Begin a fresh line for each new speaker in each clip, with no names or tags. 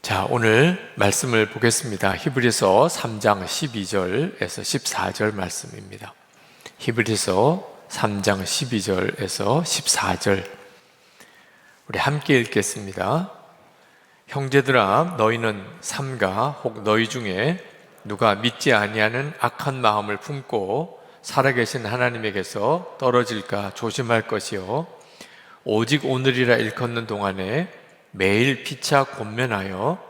자, 오늘 말씀을 보겠습니다. 히브리서 3장 12절에서 14절 말씀입니다. 히브리서 3장 12절에서 14절 우리 함께 읽겠습니다. 형제들아, 너희는 삼가 혹 너희 중에 누가 믿지 아니하는 악한 마음을 품고 살아계신 하나님에게서 떨어질까 조심할 것이요, 오직 오늘이라 일컫는 동안에 매일 피차 권면하여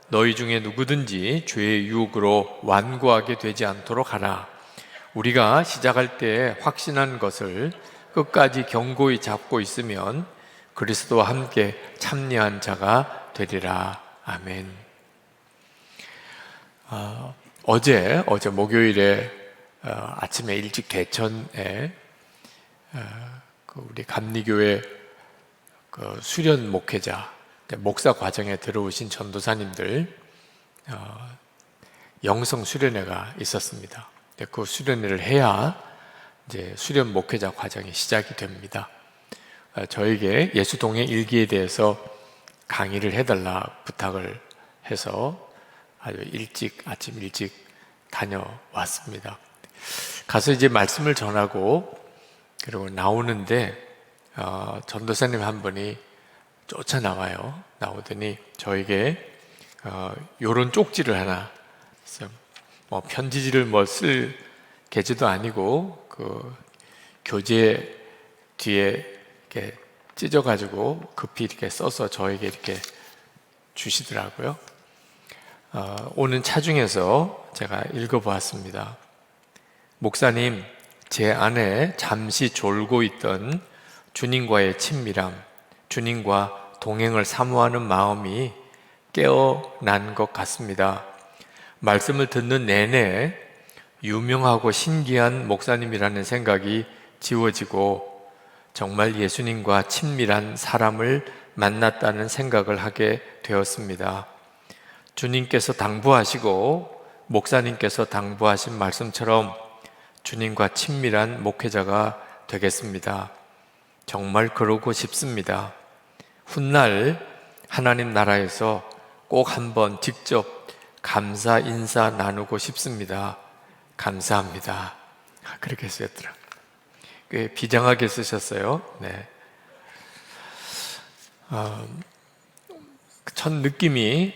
너희 중에 누구든지 죄의 유혹으로 완고하게 되지 않도록 하라. 우리가 시작할 때 확신한 것을 끝까지 견고히 잡고 있으면 그리스도와 함께 참여한 자가 되리라. 아멘. 어제 목요일에 아침에 일찍 대천에 우리 감리교회 수련 목회자 목사 과정에 들어오신 전도사님들 영성 수련회가 있었습니다. 그 수련회를 해야 이제 수련 목회자 과정이 시작이 됩니다. 저에게 예수동의 일기에 대해서 강의를 해달라 부탁을 해서 아주 아침 일찍 다녀왔습니다. 가서 이제 말씀을 전하고 그리고 나오는데 전도사님 한 분이 나오더니 저에게 요런 쪽지를 하나, 편지지를 쓸 계제도 아니고 그 교재 뒤에 이렇게 찢어가지고 급히 이렇게 써서 저에게 이렇게 주시더라고요. 오는 차 중에서 제가 읽어보았습니다. 목사님, 제 안에 잠시 졸고 있던 주님과의 친밀함, 주님과 동행을 사모하는 마음이 깨어난 것 같습니다. 말씀을 듣는 내내 유명하고 신기한 목사님이라는 생각이 지워지고 정말 예수님과 친밀한 사람을 만났다는 생각을 하게 되었습니다. 주님께서 당부하시고 목사님께서 당부하신 말씀처럼 주님과 친밀한 목회자가 되겠습니다. 정말 그러고 싶습니다. 훗날 하나님 나라에서 꼭 한번 직접 감사 인사 나누고 싶습니다. 감사합니다. 그렇게 쓰였더라고요. 꽤 비장하게 쓰셨어요. 네. 첫 느낌이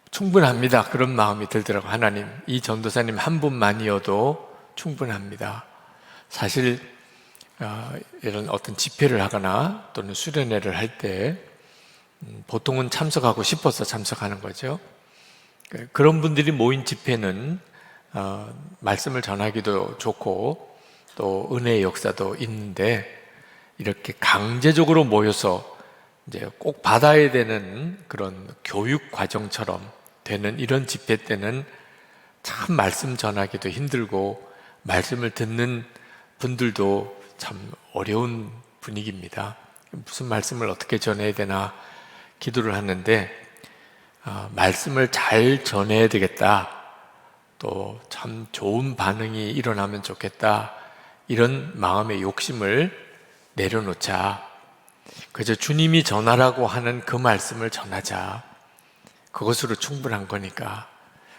충분합니다. 그런 마음이 들더라고요. 하나님, 이 전도사님 한 분만이어도 충분합니다. 사실 이런 어떤 집회를 하거나 또는 수련회를 할 때 보통은 참석하고 싶어서 참석하는 거죠. 그런 분들이 모인 집회는 말씀을 전하기도 좋고 또 은혜의 역사도 있는데, 이렇게 강제적으로 모여서 이제 꼭 받아야 되는 그런 교육 과정처럼 되는 이런 집회 때는 참 말씀 전하기도 힘들고 말씀을 듣는 분들도 참 어려운 분위기입니다. 무슨 말씀을 어떻게 전해야 되나 기도를 하는데, 말씀을 잘 전해야 되겠다, 또 참 좋은 반응이 일어나면 좋겠다, 이런 마음의 욕심을 내려놓자. 그저 주님이 전하라고 하는 그 말씀을 전하자. 그것으로 충분한 거니까.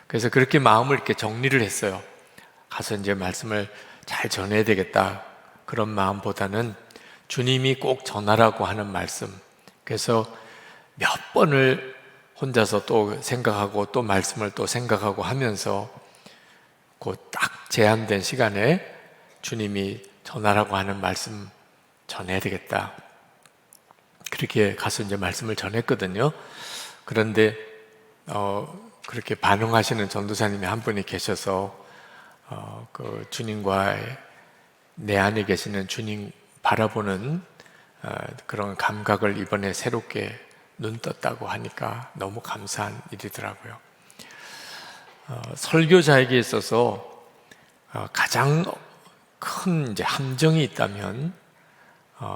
그래서 그렇게 마음을 이렇게 정리를 했어요. 가서 이제 말씀을 잘 전해야 되겠다, 그런 마음보다는 주님이 꼭 전하라고 하는 말씀. 그래서 몇 번을 혼자서 또 생각하고 또 말씀을 또 생각하고 하면서 그 딱 제한된 시간에 주님이 전하라고 하는 말씀 전해야 되겠다, 그렇게 가서 이제 말씀을 전했거든요. 그런데 그렇게 반응하시는 전도사님이 한 분이 계셔서 그 주님과 내 안에 계시는 주님 바라보는 그런 감각을 이번에 새롭게 눈 떴다고 하니까 너무 감사한 일이더라고요. 설교자에게 있어서 가장 큰 이제 함정이 있다면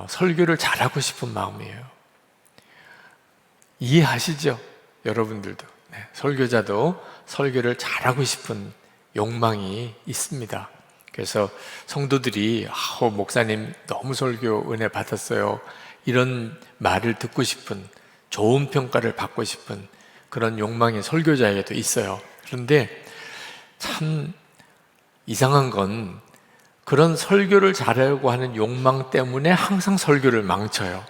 설교를 잘하고 싶은 마음이에요. 이해하시죠? 여러분들도. 네, 설교자도 설교를 잘하고 싶은 욕망이 있습니다. 그래서 성도들이 목사님 너무 설교 은혜 받았어요, 이런 말을 듣고 싶은, 좋은 평가를 받고 싶은 그런 욕망이 설교자에게도 있어요. 그런데 참 이상한 건 그런 설교를 잘하려고 하는 욕망 때문에 항상 설교를 망쳐요.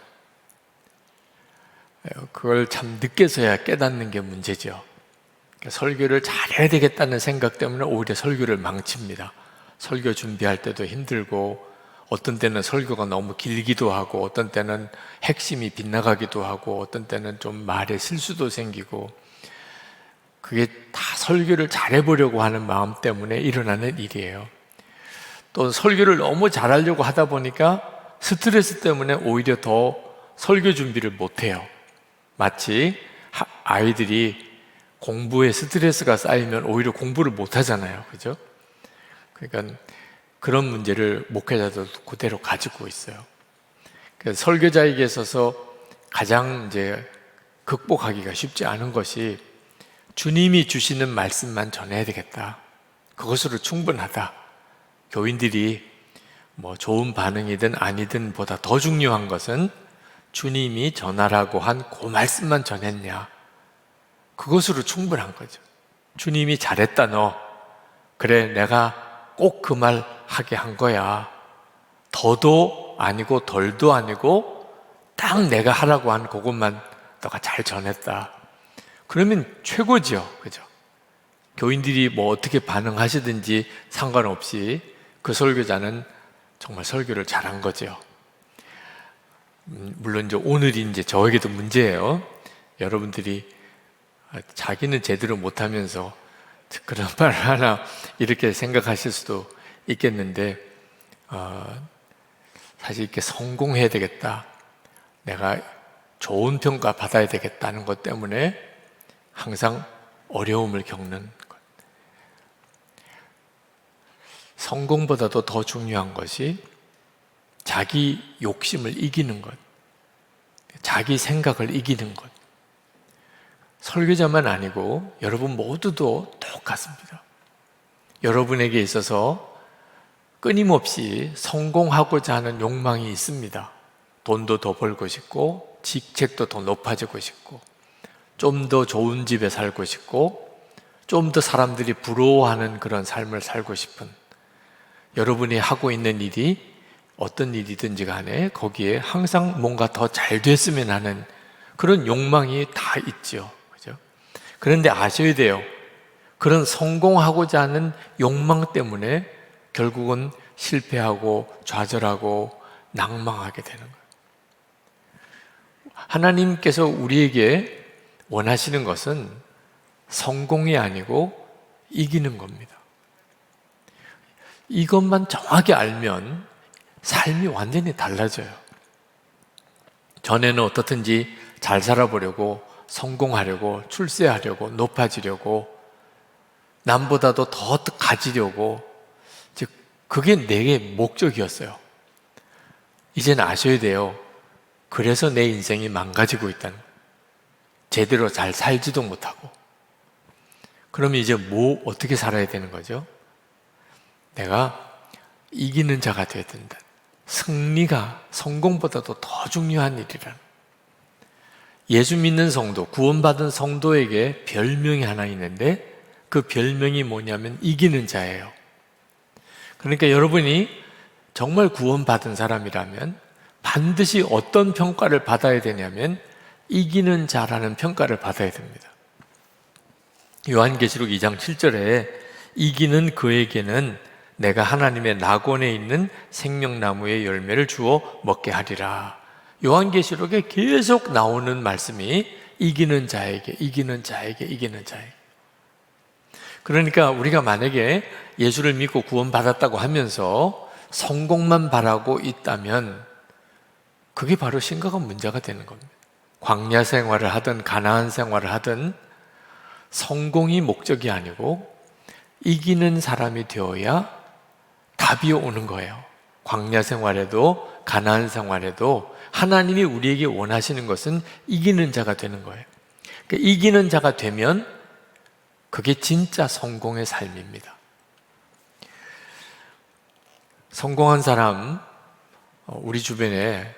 그걸 참 늦게서야 깨닫는 게 문제죠. 설교를 잘해야 되겠다는 생각 때문에 오히려 설교를 망칩니다. 설교 준비할 때도 힘들고, 어떤 때는 설교가 너무 길기도 하고, 어떤 때는 핵심이 빗나가기도 하고, 어떤 때는 좀 말에 실수도 생기고, 그게 다 설교를 잘해보려고 하는 마음 때문에 일어나는 일이에요. 또 설교를 너무 잘하려고 하다 보니까 스트레스 때문에 오히려 더 설교 준비를 못해요. 마치 아이들이 공부에 스트레스가 쌓이면 오히려 공부를 못하잖아요. 그죠? 그러니까 그런 문제를 목회자도 그대로 가지고 있어요. 그래서 설교자에게 있어서 가장 이제 극복하기가 쉽지 않은 것이 주님이 주시는 말씀만 전해야 되겠다. 그것으로 충분하다. 교인들이 뭐 좋은 반응이든 아니든 보다 더 중요한 것은 주님이 전하라고 한 그 말씀만 전했냐. 그것으로 충분한 거죠. 주님이 잘했다 너. 그래 내가 꼭 그 말 하게 한 거야. 더도 아니고 덜도 아니고 딱 내가 하라고 한 그것만 너가 잘 전했다. 그러면 최고죠. 그죠? 교인들이 뭐 어떻게 반응하시든지 상관없이 그 설교자는 정말 설교를 잘한 거죠. 물론 이제 오늘이 이제 저에게도 문제예요. 여러분들이 자기는 제대로 못하면서 그런 말 하나 이렇게 생각하실 수도 있겠는데, 사실 이렇게 성공해야 되겠다, 내가 좋은 평가 받아야 되겠다는 것 때문에 항상 어려움을 겪는 것. 성공보다도 더 중요한 것이 자기 욕심을 이기는 것, 자기 생각을 이기는 것. 설교자만 아니고 여러분 모두도 똑같습니다. 여러분에게 있어서 끊임없이 성공하고자 하는 욕망이 있습니다. 돈도 더 벌고 싶고, 직책도 더 높아지고 싶고, 좀 더 좋은 집에 살고 싶고, 좀 더 사람들이 부러워하는 그런 삶을 살고 싶은, 여러분이 하고 있는 일이 어떤 일이든지 간에 거기에 항상 뭔가 더 잘 됐으면 하는 그런 욕망이 다 있죠. 그죠? 그런데 아셔야 돼요. 그런 성공하고자 하는 욕망 때문에 결국은 실패하고 좌절하고 낭망하게 되는 거예요. 하나님께서 우리에게 원하시는 것은 성공이 아니고 이기는 겁니다. 이것만 정확히 알면 삶이 완전히 달라져요. 전에는 어떻든지 잘 살아보려고, 성공하려고, 출세하려고, 높아지려고, 남보다도 더 가지려고, 즉 그게 내 목적이었어요. 이제는 아셔야 돼요. 그래서 내 인생이 망가지고 있다는 거예요. 제대로 잘 살지도 못하고. 그러면 이제 어떻게 살아야 되는 거죠? 내가 이기는 자가 되어야 된다. 승리가 성공보다도 더 중요한 일이라는. 예수 믿는 성도, 구원받은 성도에게 별명이 하나 있는데 그 별명이 뭐냐면 이기는 자예요. 그러니까 여러분이 정말 구원받은 사람이라면 반드시 어떤 평가를 받아야 되냐면 이기는 자라는 평가를 받아야 됩니다. 요한계시록 2장 7절에 이기는 그에게는 내가 하나님의 낙원에 있는 생명나무의 열매를 주어 먹게 하리라. 요한계시록에 계속 나오는 말씀이 이기는 자에게, 이기는 자에게, 이기는 자에게. 그러니까 우리가 만약에 예수를 믿고 구원받았다고 하면서 성공만 바라고 있다면 그게 바로 심각한 문제가 되는 겁니다. 광야 생활을 하든 가나안 생활을 하든 성공이 목적이 아니고 이기는 사람이 되어야 답이 오는 거예요. 광야 생활에도 가나안 생활에도 하나님이 우리에게 원하시는 것은 이기는 자가 되는 거예요. 그러니까 이기는 자가 되면 그게 진짜 성공의 삶입니다. 성공한 사람 우리 주변에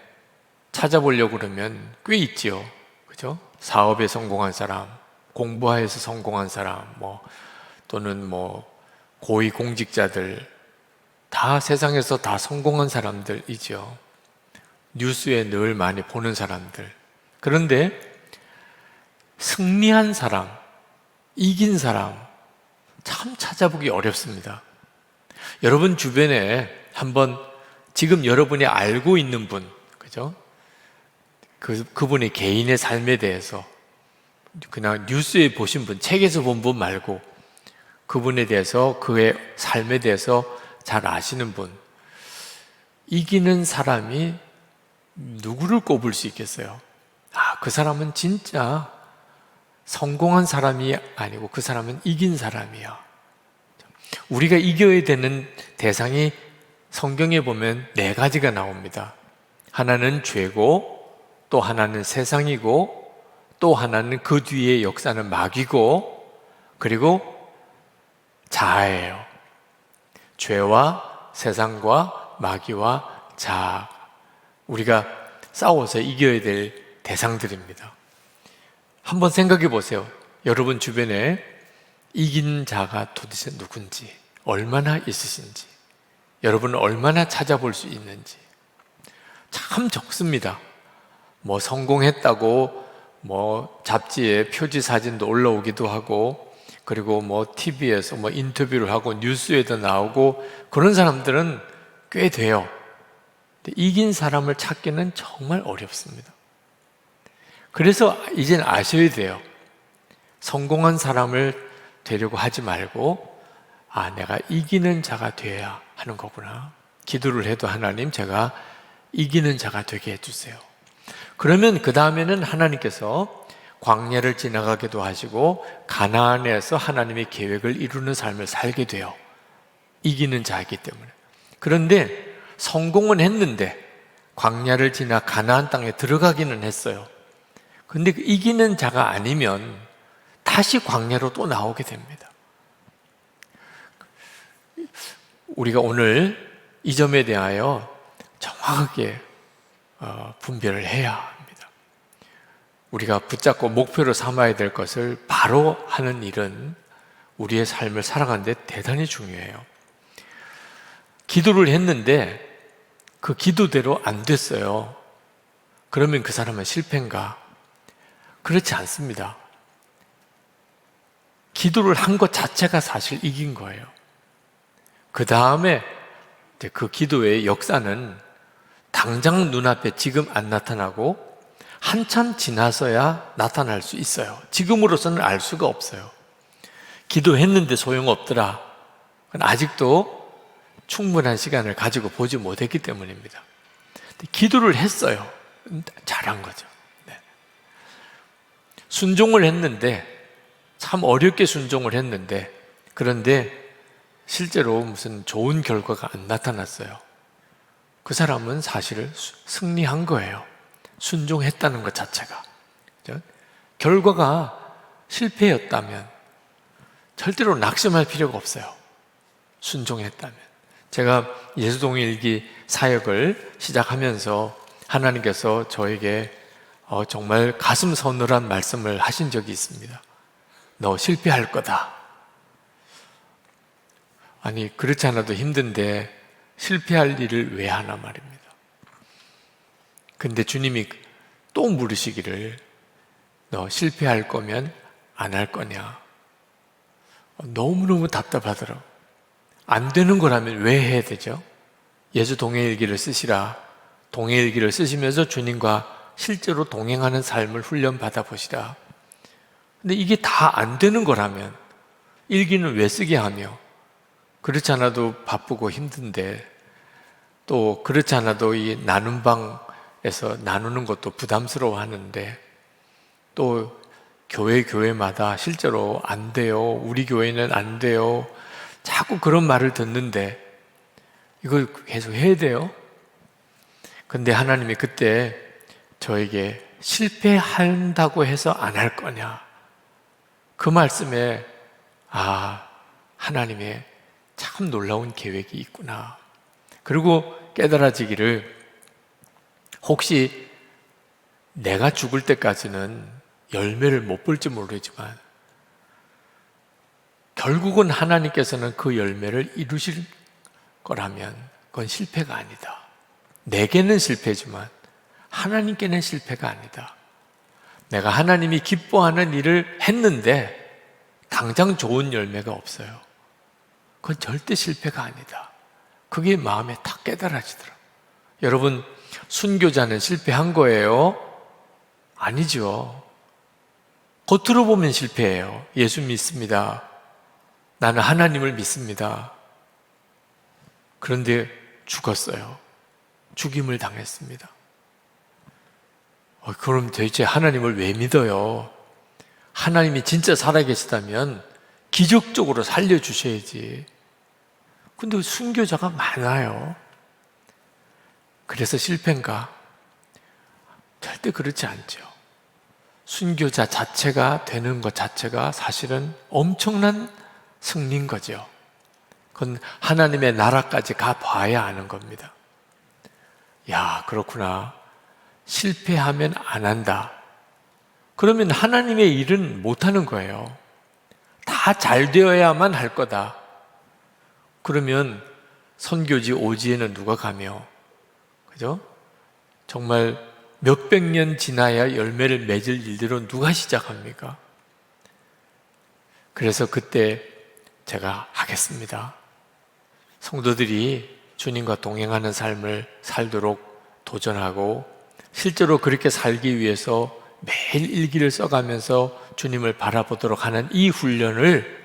찾아보려고 그러면 꽤 있지요. 그죠? 사업에 성공한 사람, 공부해서 성공한 사람, 또는 고위 공직자들, 다 세상에서 다 성공한 사람들이죠. 뉴스에 늘 많이 보는 사람들. 그런데 승리한 사람, 이긴 사람, 참 찾아보기 어렵습니다. 여러분 주변에 한번 지금 여러분이 알고 있는 분, 그죠? 그분의 개인의 삶에 대해서 그냥 뉴스에 보신 분, 책에서 본 분 말고 그분에 대해서, 그의 삶에 대해서 잘 아시는 분, 이기는 사람이 누구를 꼽을 수 있겠어요? 그 사람은 진짜 성공한 사람이 아니고 그 사람은 이긴 사람이야. 우리가 이겨야 되는 대상이 성경에 보면 4가지가 나옵니다. 하나는 죄고, 또 하나는 세상이고, 또 하나는 그 뒤에 역사는 마귀고, 그리고 자아예요. 죄와 세상과 마귀와 자아, 우리가 싸워서 이겨야 될 대상들입니다. 한번 생각해 보세요. 여러분 주변에 이긴 자가 도대체 누군지, 얼마나 있으신지, 여러분은 얼마나 찾아볼 수 있는지. 참 적습니다. 성공했다고 잡지에 표지 사진도 올라오기도 하고, 그리고 TV에서 인터뷰를 하고 뉴스에도 나오고, 그런 사람들은 꽤 돼요. 근데 이긴 사람을 찾기는 정말 어렵습니다. 그래서 이젠 아셔야 돼요. 성공한 사람을 되려고 하지 말고, 내가 이기는 자가 되어야 하는 거구나. 기도를 해도 하나님, 제가 이기는 자가 되게 해주세요. 그러면 그 다음에는 하나님께서 광야를 지나가기도 하시고 가나안에서 하나님의 계획을 이루는 삶을 살게 돼요. 이기는 자이기 때문에. 그런데 성공은 했는데 광야를 지나 가나안 땅에 들어가기는 했어요. 근데 그 이기는 자가 아니면 다시 광야로 또 나오게 됩니다. 우리가 오늘 이 점에 대하여 정확하게 분별을 해야 합니다. 우리가 붙잡고 목표로 삼아야 될 것을 바로 하는 일은 우리의 삶을 살아가는 데 대단히 중요해요. 기도를 했는데 그 기도대로 안 됐어요. 그러면 그 사람은 실패인가? 그렇지 않습니다. 기도를 한 것 자체가 사실 이긴 거예요. 그 다음에 그 기도의 역사는 당장 눈앞에 지금 안 나타나고 한참 지나서야 나타날 수 있어요. 지금으로서는 알 수가 없어요. 기도했는데 소용없더라. 그건 아직도 충분한 시간을 가지고 보지 못했기 때문입니다. 기도를 했어요. 잘한 거죠. 네. 순종을 했는데, 참 어렵게 순종을 했는데, 그런데 실제로 무슨 좋은 결과가 안 나타났어요. 그 사람은 사실 승리한 거예요. 순종했다는 것 자체가. 그렇죠? 결과가 실패였다면 절대로 낙심할 필요가 없어요. 순종했다면. 제가 예수동일기 사역을 시작하면서 하나님께서 저에게 정말 가슴 서늘한 말씀을 하신 적이 있습니다. 너 실패할 거다. 아니, 그렇지 않아도 힘든데 실패할 일을 왜 하나 말입니다. 근데 주님이 또 물으시기를, 너 실패할 거면 안 할 거냐? 너무너무 답답하더라고. 안 되는 거라면 왜 해야 되죠? 예수 동행일기를 쓰시라. 동행일기를 쓰시면서 주님과 실제로 동행하는 삶을 훈련받아 보시라. 근데 이게 다 안 되는 거라면 일기는 왜 쓰게 하며, 그렇지 않아도 바쁘고 힘든데, 또 그렇지 않아도 이 나눔 방에서 나누는 것도 부담스러워 하는데, 또 교회마다 실제로 안 돼요, 우리 교회는 안 돼요, 자꾸 그런 말을 듣는데 이걸 계속 해야 돼요? 근데 하나님이 그때 저에게 실패한다고 해서 안 할 거냐, 그 말씀에 하나님의 참 놀라운 계획이 있구나. 그리고 깨달아지기를, 혹시 내가 죽을 때까지는 열매를 못 볼지 모르지만 결국은 하나님께서는 그 열매를 이루실 거라면 그건 실패가 아니다. 내게는 실패지만 하나님께는 실패가 아니다. 내가 하나님이 기뻐하는 일을 했는데 당장 좋은 열매가 없어요. 그건 절대 실패가 아니다. 그게 마음에 딱 깨달아지더라고요. 여러분, 순교자는 실패한 거예요? 아니죠. 겉으로 보면 실패해요. 예수 믿습니다. 나는 하나님을 믿습니다. 그런데 죽었어요. 죽임을 당했습니다. 그럼 도대체 하나님을 왜 믿어요? 하나님이 진짜 살아계시다면 기적적으로 살려주셔야지. 근데 순교자가 많아요. 그래서 실패인가? 절대 그렇지 않죠. 순교자 자체가 되는 것 자체가 사실은 엄청난 승리인 거죠. 그건 하나님의 나라까지 가봐야 아는 겁니다. 야, 그렇구나. 실패하면 안 한다. 그러면 하나님의 일은 못하는 거예요. 다 잘 되어야만 할 거다. 그러면 선교지 오지에는 누가 가며, 그죠? 정말 몇백 년 지나야 열매를 맺을 일들은 누가 시작합니까? 그래서 그때 제가 하겠습니다. 성도들이 주님과 동행하는 삶을 살도록 도전하고 실제로 그렇게 살기 위해서 매일 일기를 써가면서 주님을 바라보도록 하는 이 훈련을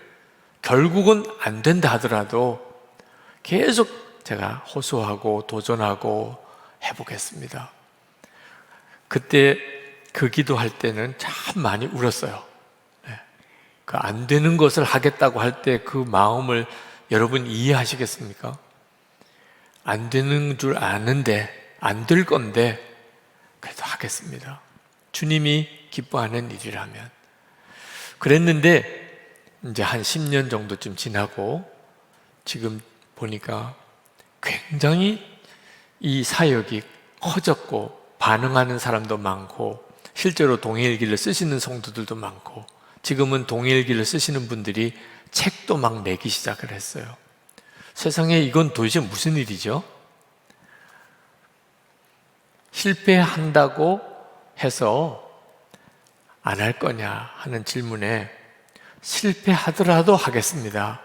결국은 안 된다 하더라도 계속 제가 호소하고 도전하고 해보겠습니다. 그때 그 기도할 때는 참 많이 울었어요. 그 안 되는 것을 하겠다고 할 때 그 마음을 여러분 이해하시겠습니까? 안 되는 줄 아는데, 안 될 건데, 그래도 하겠습니다. 주님이 기뻐하는 일이라면. 그랬는데, 이제 한 10년 정도쯤 지나고, 지금 보니까 굉장히 이 사역이 커졌고, 반응하는 사람도 많고, 실제로 동일기를 쓰시는 성도들도 많고, 지금은 동일기를 쓰시는 분들이 책도 막 내기 시작을 했어요. 세상에 이건 도대체 무슨 일이죠? 실패한다고 해서 안 할 거냐 하는 질문에 실패하더라도 하겠습니다.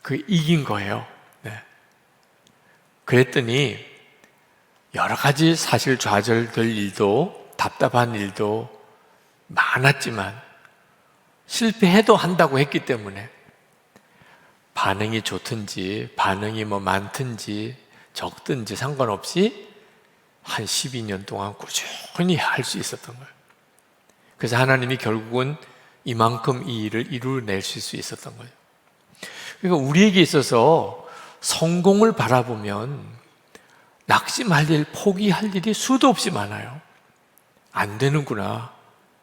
그 이긴 거예요. 네. 그랬더니 여러 가지 사실 좌절될 일도 답답한 일도 많았지만 실패해도 한다고 했기 때문에 반응이 좋든지 반응이 많든지 적든지 상관없이 한 12년 동안 꾸준히 할 수 있었던 거예요. 그래서 하나님이 결국은 이만큼 이 일을 이루어내실 수 있었던 거예요. 그러니까 우리에게 있어서 성공을 바라보면 낙심할 일, 포기할 일이 수도 없이 많아요. 안 되는구나.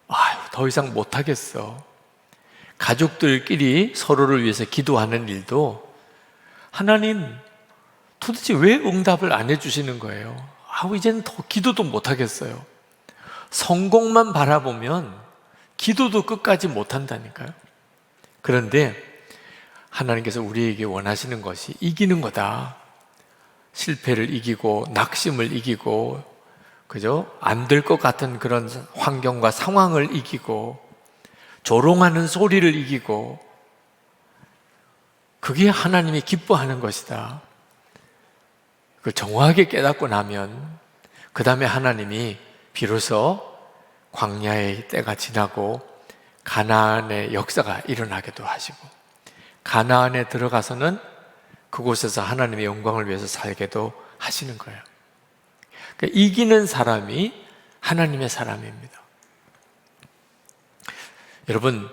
아유, 더 이상 못하겠어. 가족들끼리 서로를 위해서 기도하는 일도 하나님 도대체 왜 응답을 안 해주시는 거예요? 이제는 더 기도도 못하겠어요. 성공만 바라보면 기도도 끝까지 못한다니까요. 그런데 하나님께서 우리에게 원하시는 것이 이기는 거다. 실패를 이기고 낙심을 이기고, 그죠? 안 될 것 같은 그런 환경과 상황을 이기고 조롱하는 소리를 이기고, 그게 하나님이 기뻐하는 것이다. 그 정확하게 깨닫고 나면 그 다음에 하나님이 비로소 광야의 때가 지나고 가나안의 역사가 일어나기도 하시고, 가나안에 들어가서는 그곳에서 하나님의 영광을 위해서 살게도 하시는 거예요. 그러니까 이기는 사람이 하나님의 사람입니다. 여러분,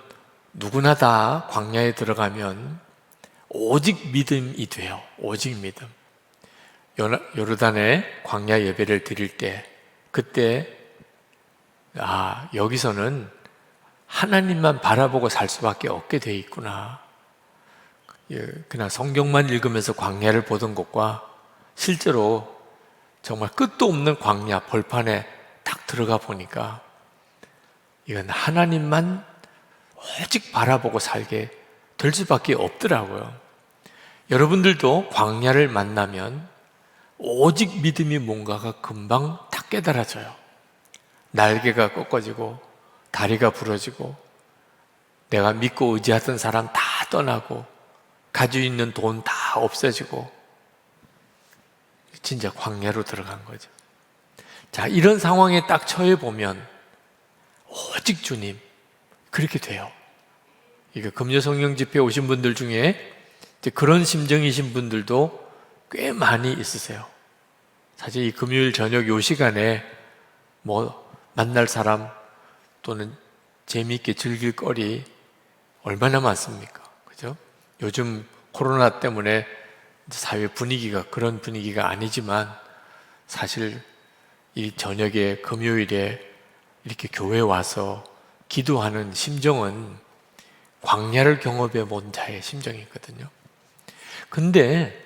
누구나 다 광야에 들어가면 오직 믿음이 돼요. 오직 믿음. 요르단에 광야 예배를 드릴 때, 그때 여기서는 하나님만 바라보고 살 수밖에 없게 돼 있구나. 그냥 성경만 읽으면서 광야를 보던 것과 실제로 정말 끝도 없는 광야 벌판에 딱 들어가 보니까 이건 하나님만 오직 바라보고 살게 될 수밖에 없더라고요. 여러분들도 광야를 만나면 오직 믿음이 뭔가가 금방 다 깨달아져요. 날개가 꺾어지고 다리가 부러지고 내가 믿고 의지하던 사람 다 떠나고 가지고 있는 돈 다 없어지고 진짜 광야로 들어간 거죠. 자, 이런 상황에 딱 처해 보면 오직 주님, 그렇게 돼요. 이게 금요 성령 집회 오신 분들 중에 이제 그런 심정이신 분들도 꽤 많이 있으세요. 사실 이 금요일 저녁 요 시간에 뭐 만날 사람 또는 재미있게 즐길 거리 얼마나 많습니까? 그죠? 요즘 코로나 때문에 사회 분위기가 그런 분위기가 아니지만 사실 이 저녁에 금요일에 이렇게 교회에 와서 기도하는 심정은 광야를 경험해 본 자의 심정이거든요. 근데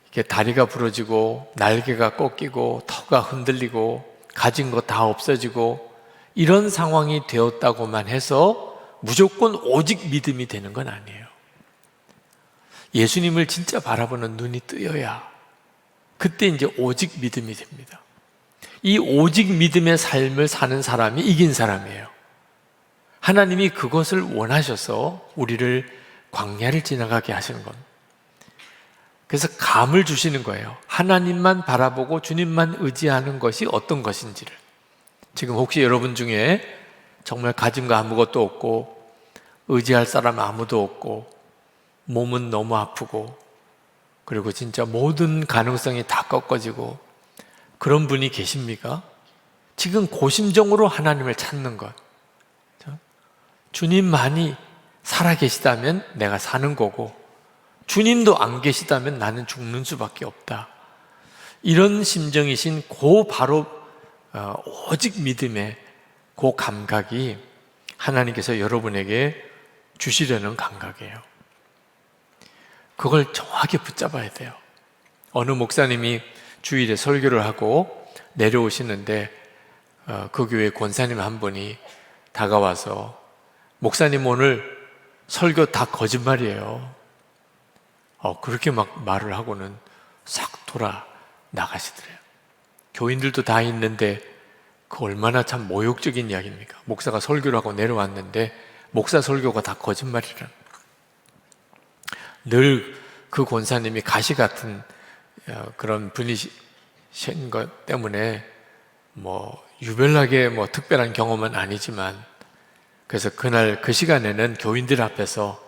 이게 다리가 부러지고 날개가 꺾이고 터가 흔들리고 가진 거 다 없어지고 이런 상황이 되었다고만 해서 무조건 오직 믿음이 되는 건 아니에요. 예수님을 진짜 바라보는 눈이 뜨여야 그때 이제 오직 믿음이 됩니다. 이 오직 믿음의 삶을 사는 사람이 이긴 사람이에요. 하나님이 그것을 원하셔서 우리를 광야를 지나가게 하시는 겁니다. 그래서 감을 주시는 거예요. 하나님만 바라보고 주님만 의지하는 것이 어떤 것인지를. 지금 혹시 여러분 중에 정말 가진 거 아무것도 없고 의지할 사람 아무도 없고 몸은 너무 아프고 그리고 진짜 모든 가능성이 다 꺾어지고 그런 분이 계십니까? 지금 고심정으로 하나님을 찾는 것. 주님만이 살아계시다면 내가 사는 거고 주님도 안 계시다면 나는 죽는 수밖에 없다. 이런 심정이신 바로 오직 믿음의 그 감각이 하나님께서 여러분에게 주시려는 감각이에요. 그걸 정확히 붙잡아야 돼요. 어느 목사님이 주일에 설교를 하고 내려오시는데 그 교회 권사님 한 분이 다가와서 목사님 오늘 설교 다 거짓말이에요. 그렇게 막 말을 하고는 싹 돌아 나가시더래요. 교인들도 다 있는데 그 얼마나 참 모욕적인 이야기입니까? 목사가 설교를 하고 내려왔는데 목사 설교가 다 거짓말이라는. 늘 그 권사님이 가시 같은 그런 분이신 것 때문에 뭐 유별나게 뭐 특별한 경험은 아니지만 그래서 그날 그 시간에는 교인들 앞에서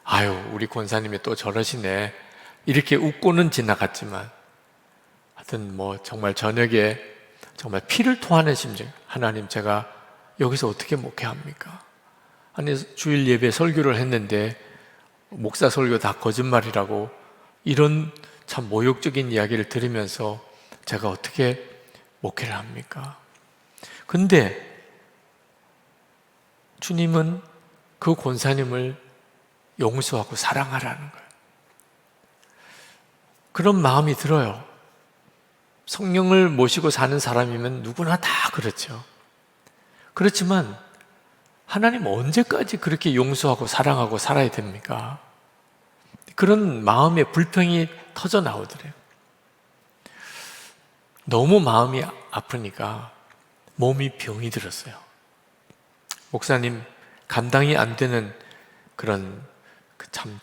아유 우리 권사님이 또 저러시네 이렇게 웃고는 지나갔지만 하여튼 뭐 정말 저녁에 정말 피를 토하는 심정. 하나님 제가 여기서 어떻게 목회합니까? 아니 주일 예배 설교를 했는데 목사 설교 다 거짓말이라고 이런 참 모욕적인 이야기를 들으면서 제가 어떻게 목회를 합니까? 근데 주님은 그 권사님을 용서하고 사랑하라는 거예요. 그런 마음이 들어요. 성령을 모시고 사는 사람이면 누구나 다 그렇죠. 그렇지만 하나님 언제까지 그렇게 용서하고 사랑하고 살아야 됩니까? 그런 마음의 불평이 터져 나오더래요. 너무 마음이 아프니까 몸이 병이 들었어요. 목사님 감당이 안 되는 그런 참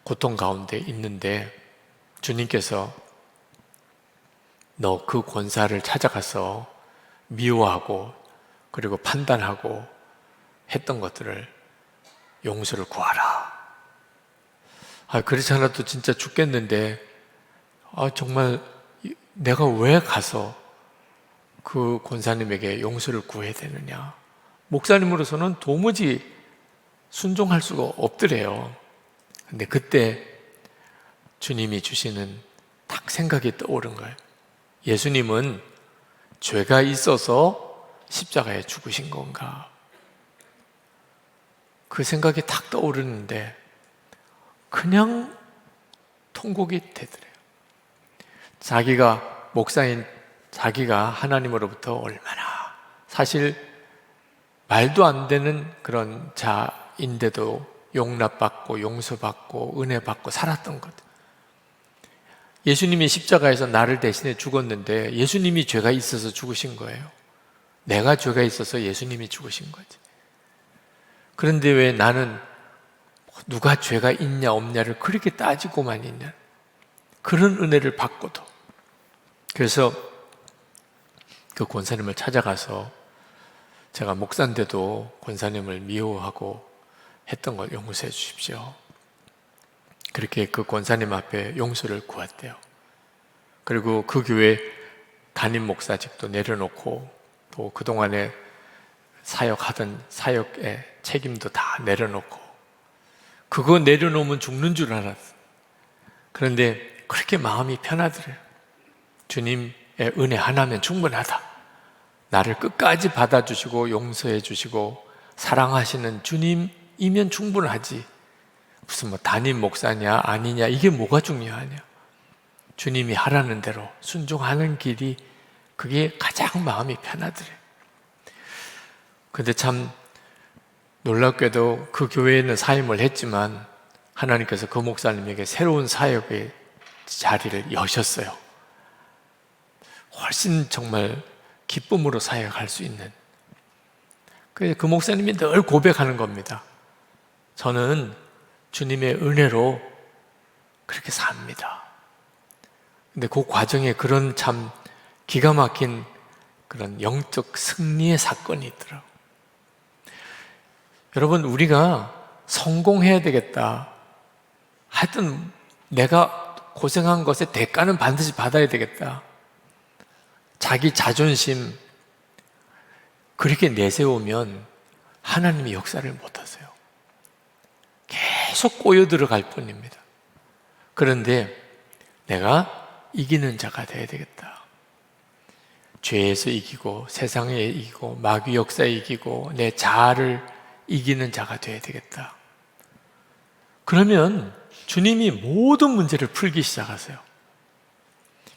고통 가운데 있는데 주님께서 너 그 권사를 찾아가서 미워하고 그리고 판단하고 했던 것들을 용서를 구하라. 그렇지 않아도 진짜 죽겠는데 정말 내가 왜 가서 그 권사님에게 용서를 구해야 되느냐. 목사님으로서는 도무지 순종할 수가 없더래요. 근데 그때 주님이 주시는 딱 생각이 떠오른 거예요. 예수님은 죄가 있어서 십자가에 죽으신 건가? 그 생각이 딱 떠오르는데 그냥 통곡이 되더래요. 자기가 목사인 자기가 하나님으로부터 얼마나 사실 말도 안 되는 그런 자인데도 용납받고 용서받고 은혜받고 살았던 것. 예수님이 십자가에서 나를 대신해 죽었는데 예수님이 죄가 있어서 죽으신 거예요. 내가 죄가 있어서 예수님이 죽으신 거지. 그런데 왜 나는 누가 죄가 있냐 없냐를 그렇게 따지고만 있냐. 그런 은혜를 받고도. 그래서 그 권사님을 찾아가서 제가 목사인데도 권사님을 미워하고 했던 걸 용서해 주십시오. 그렇게 그 권사님 앞에 용서를 구했대요. 그리고 그 교회 담임 목사직도 내려놓고 또 그동안에 사역하던 사역의 책임도 다 내려놓고 그거 내려놓으면 죽는 줄 알았어. 그런데 그렇게 마음이 편하더래요. 주님의 은혜 하나면 충분하다. 나를 끝까지 받아주시고 용서해 주시고 사랑하시는 주님이면 충분하지. 무슨 뭐 담임 목사냐 아니냐 이게 뭐가 중요하냐. 주님이 하라는 대로 순종하는 길이 그게 가장 마음이 편하더래요. 근데 참 놀랍게도 그 교회에는 사임을 했지만 하나님께서 그 목사님에게 새로운 사역의 자리를 여셨어요. 훨씬 정말 기쁨으로 사역할 수 있는. 그 목사님이 늘 고백하는 겁니다. 저는 주님의 은혜로 그렇게 삽니다. 근데 그 과정에 그런 참 기가 막힌 그런 영적 승리의 사건이 있더라고요. 여러분, 우리가 성공해야 되겠다. 하여튼 내가 고생한 것의 대가는 반드시 받아야 되겠다. 자기 자존심 그렇게 내세우면 하나님이 역사를 못하세요. 계속 꼬여 들어갈 뿐입니다. 그런데 내가 이기는 자가 되어야 되겠다. 죄에서 이기고 세상에 이기고 마귀 역사에 이기고 내 자아를 이기는 자가 되어야 되겠다. 그러면 주님이 모든 문제를 풀기 시작하세요.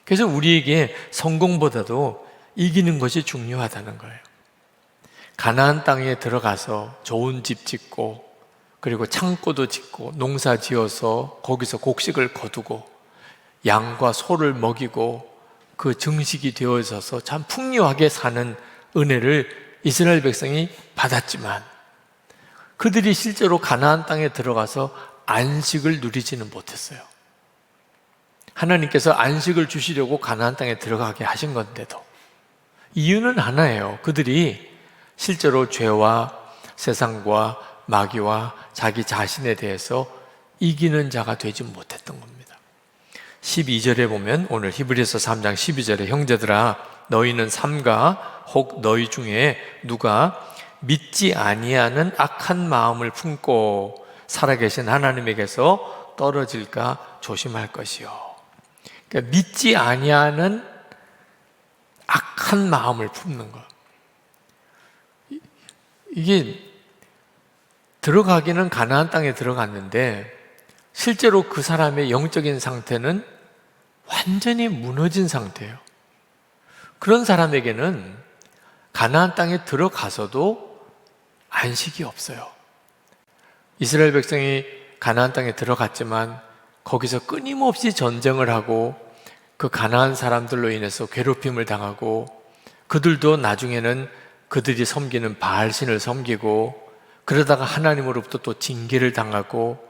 그래서 우리에게 성공보다도 이기는 것이 중요하다는 거예요. 가나안 땅에 들어가서 좋은 집 짓고 그리고 창고도 짓고 농사 지어서 거기서 곡식을 거두고 양과 소를 먹이고 그 증식이 되어 있어서 참 풍요하게 사는 은혜를 이스라엘 백성이 받았지만 그들이 실제로 가나안 땅에 들어가서 안식을 누리지는 못했어요. 하나님께서 안식을 주시려고 가나안 땅에 들어가게 하신 건데도 이유는 하나예요. 그들이 실제로 죄와 세상과 마귀와 자기 자신에 대해서 이기는 자가 되지 못했던 겁니다. 12절에 보면 오늘 히브리서 3장 12절에 형제들아 너희는 삼가 혹 너희 중에 누가 믿지 아니하는 악한 마음을 품고 살아계신 하나님에게서 떨어질까 조심할 것이요. 그러니까 믿지 아니하는 악한 마음을 품는 것. 이게 들어가기는 가나안 땅에 들어갔는데 실제로 그 사람의 영적인 상태는 완전히 무너진 상태예요. 그런 사람에게는 가나안 땅에 들어가서도 안식이 없어요. 이스라엘 백성이 가나안 땅에 들어갔지만 거기서 끊임없이 전쟁을 하고 그 가나안 사람들로 인해서 괴롭힘을 당하고 그들도 나중에는 그들이 섬기는 바알신을 섬기고 그러다가 하나님으로부터 또 징계를 당하고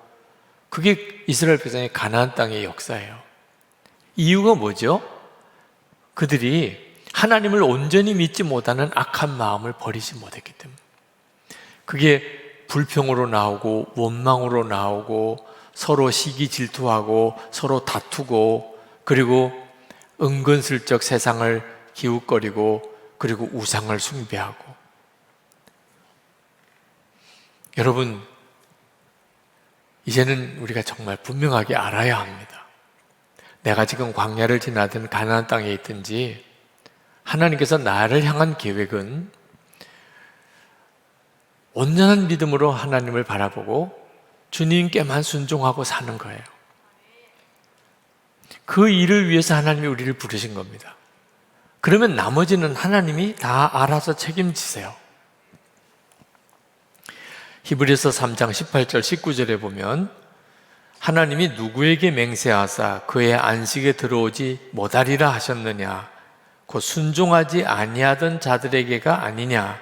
그게 이스라엘 백성의 가나안 땅의 역사예요. 이유가 뭐죠? 그들이 하나님을 온전히 믿지 못하는 악한 마음을 버리지 못했기 때문에 그게 불평으로 나오고 원망으로 나오고 서로 시기 질투하고 서로 다투고 그리고 은근슬쩍 세상을 기웃거리고 그리고 우상을 숭배하고 여러분 이제는 우리가 정말 분명하게 알아야 합니다. 내가 지금 광야를 지나든 가나안 땅에 있든지 하나님께서 나를 향한 계획은 온전한 믿음으로 하나님을 바라보고 주님께만 순종하고 사는 거예요. 그 일을 위해서 하나님이 우리를 부르신 겁니다. 그러면 나머지는 하나님이 다 알아서 책임지세요. 히브리서 3장 18절 19절에 보면 하나님이 누구에게 맹세하사 그의 안식에 들어오지 못하리라 하셨느냐 곧 순종하지 아니하던 자들에게가 아니냐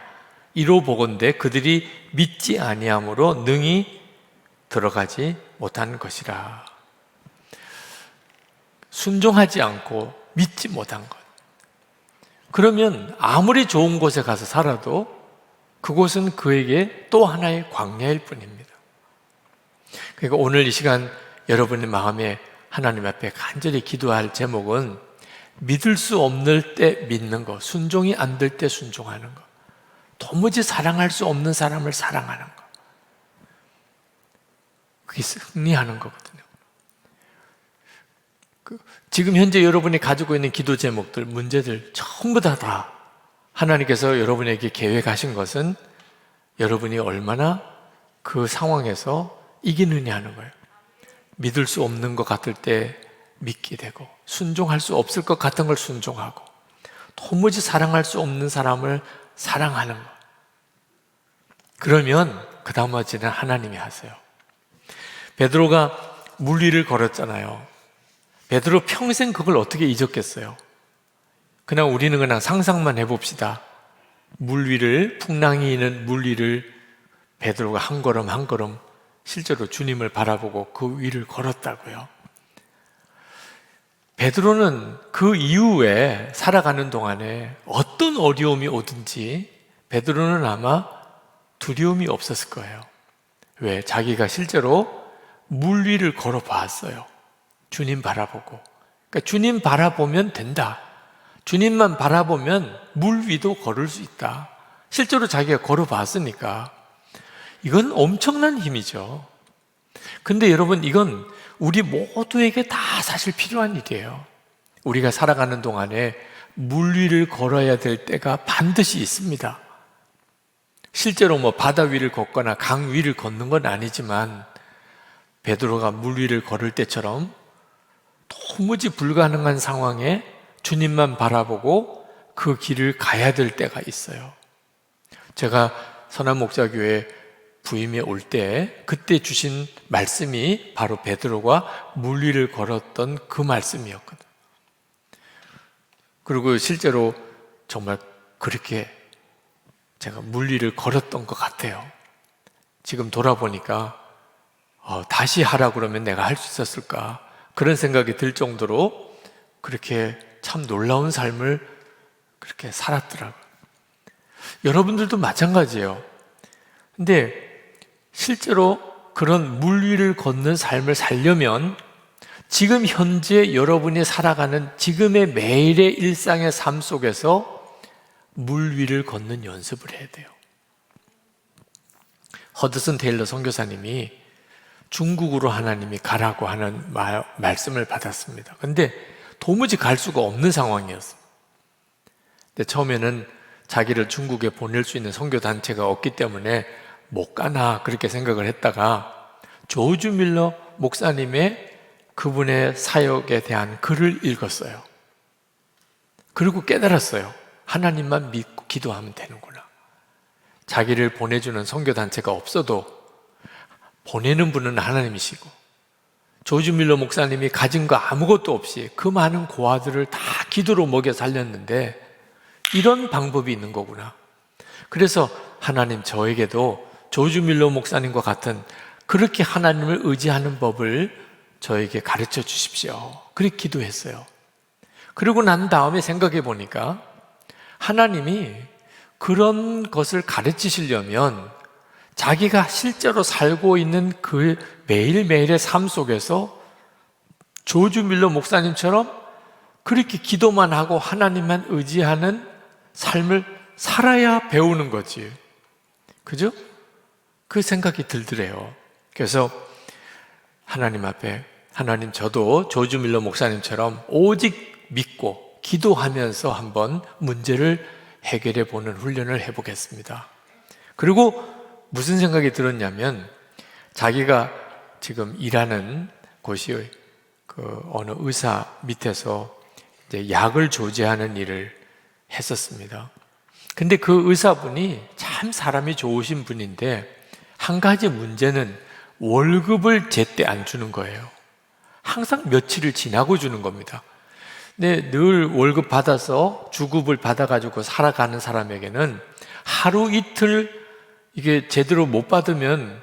이로 보건대 그들이 믿지 아니함으로 능히 들어가지 못한 것이라. 순종하지 않고 믿지 못한 것. 그러면 아무리 좋은 곳에 가서 살아도 그곳은 그에게 또 하나의 광야일 뿐입니다. 그러니까 오늘 이 시간 여러분의 마음에 하나님 앞에 간절히 기도할 제목은 믿을 수 없는 때 믿는 것, 순종이 안 될 때 순종하는 것, 도무지 사랑할 수 없는 사람을 사랑하는 것. 그게 승리하는 거거든요. 지금 현재 여러분이 가지고 있는 기도 제목들, 문제들 전부 다 하나님께서 여러분에게 계획하신 것은 여러분이 얼마나 그 상황에서 이기느냐 하는 거예요. 믿을 수 없는 것 같을 때 믿게 되고 순종할 수 없을 것 같은 걸 순종하고 도무지 사랑할 수 없는 사람을 사랑하는 것. 그러면 그 나머지는 하나님이 하세요. 베드로가 물 위를 걸었잖아요. 베드로 평생 그걸 어떻게 잊었겠어요? 우리는 그냥 상상만 해봅시다. 물 위를, 풍랑이 있는 물 위를 베드로가 한 걸음 한 걸음 실제로 주님을 바라보고 그 위를 걸었다고요. 베드로는 그 이후에 살아가는 동안에 어떤 어려움이 오든지 베드로는 아마 두려움이 없었을 거예요. 왜? 자기가 실제로 물 위를 걸어봤어요. 주님 바라보고. 그러니까 주님 바라보면 된다. 주님만 바라보면 물 위도 걸을 수 있다. 실제로 자기가 걸어봤으니까. 이건 엄청난 힘이죠. 근데 여러분, 이건 우리 모두에게 다 사실 필요한 일이에요. 우리가 살아가는 동안에 물 위를 걸어야 될 때가 반드시 있습니다. 실제로 바다 위를 걷거나 강 위를 걷는 건 아니지만 베드로가 물 위를 걸을 때처럼 도무지 불가능한 상황에 주님만 바라보고 그 길을 가야 될 때가 있어요. 제가 선한목자교회 부임에 올 때 그때 주신 말씀이 바로 베드로가 물 위를 걸었던 그 말씀이었거든요. 그리고 실제로 정말 그렇게 제가 물 위를 걸었던 것 같아요. 지금 돌아보니까 다시 하라 그러면 내가 할 수 있었을까 그런 생각이 들 정도로 그렇게 참 놀라운 삶을 그렇게 살았더라고요. 여러분들도 마찬가지예요. 근데 실제로 그런 물 위를 걷는 삶을 살려면 지금 현재 여러분이 살아가는 지금의 매일의 일상의 삶 속에서 물 위를 걷는 연습을 해야 돼요. 허드슨 테일러 선교사님이 중국으로 하나님이 가라고 하는 말씀을 받았습니다. 근데 도무지 갈 수가 없는 상황이었어요. 근데 처음에는 자기를 중국에 보낼 수 있는 선교단체가 없기 때문에 못 가나 그렇게 생각을 했다가 조지 밀러 목사님의 그분의 사역에 대한 글을 읽었어요. 그리고 깨달았어요. 하나님만 믿고 기도하면 되는구나. 자기를 보내주는 선교단체가 없어도 보내는 분은 하나님이시고 조지 밀러 목사님이 가진 거 아무것도 없이 그 많은 고아들을 다 기도로 먹여 살렸는데 이런 방법이 있는 거구나. 그래서 하나님 저에게도 조지 밀러 목사님과 같은 그렇게 하나님을 의지하는 법을 저에게 가르쳐 주십시오. 그렇게 기도했어요. 그리고 난 다음에 생각해 보니까 하나님이 그런 것을 가르치시려면 자기가 실제로 살고 있는 그 매일매일의 삶 속에서 조지 밀러 목사님처럼 그렇게 기도만 하고 하나님만 의지하는 삶을 살아야 배우는 거지. 그죠? 그 생각이 들더래요. 그래서 하나님 앞에 하나님 저도 조지 밀러 목사님처럼 오직 믿고 기도하면서 한번 문제를 해결해 보는 훈련을 해보겠습니다. 그리고 무슨 생각이 들었냐면 자기가 지금 일하는 곳이 그 어느 의사 밑에서 이제 약을 조제하는 일을 했었습니다. 근데 그 의사분이 참 사람이 좋으신 분인데 한 가지 문제는 월급을 제때 안 주는 거예요. 항상 며칠을 지나고 주는 겁니다. 근데 늘 월급 받아서 주급을 받아가지고 살아가는 사람에게는 하루 이틀 이게 제대로 못 받으면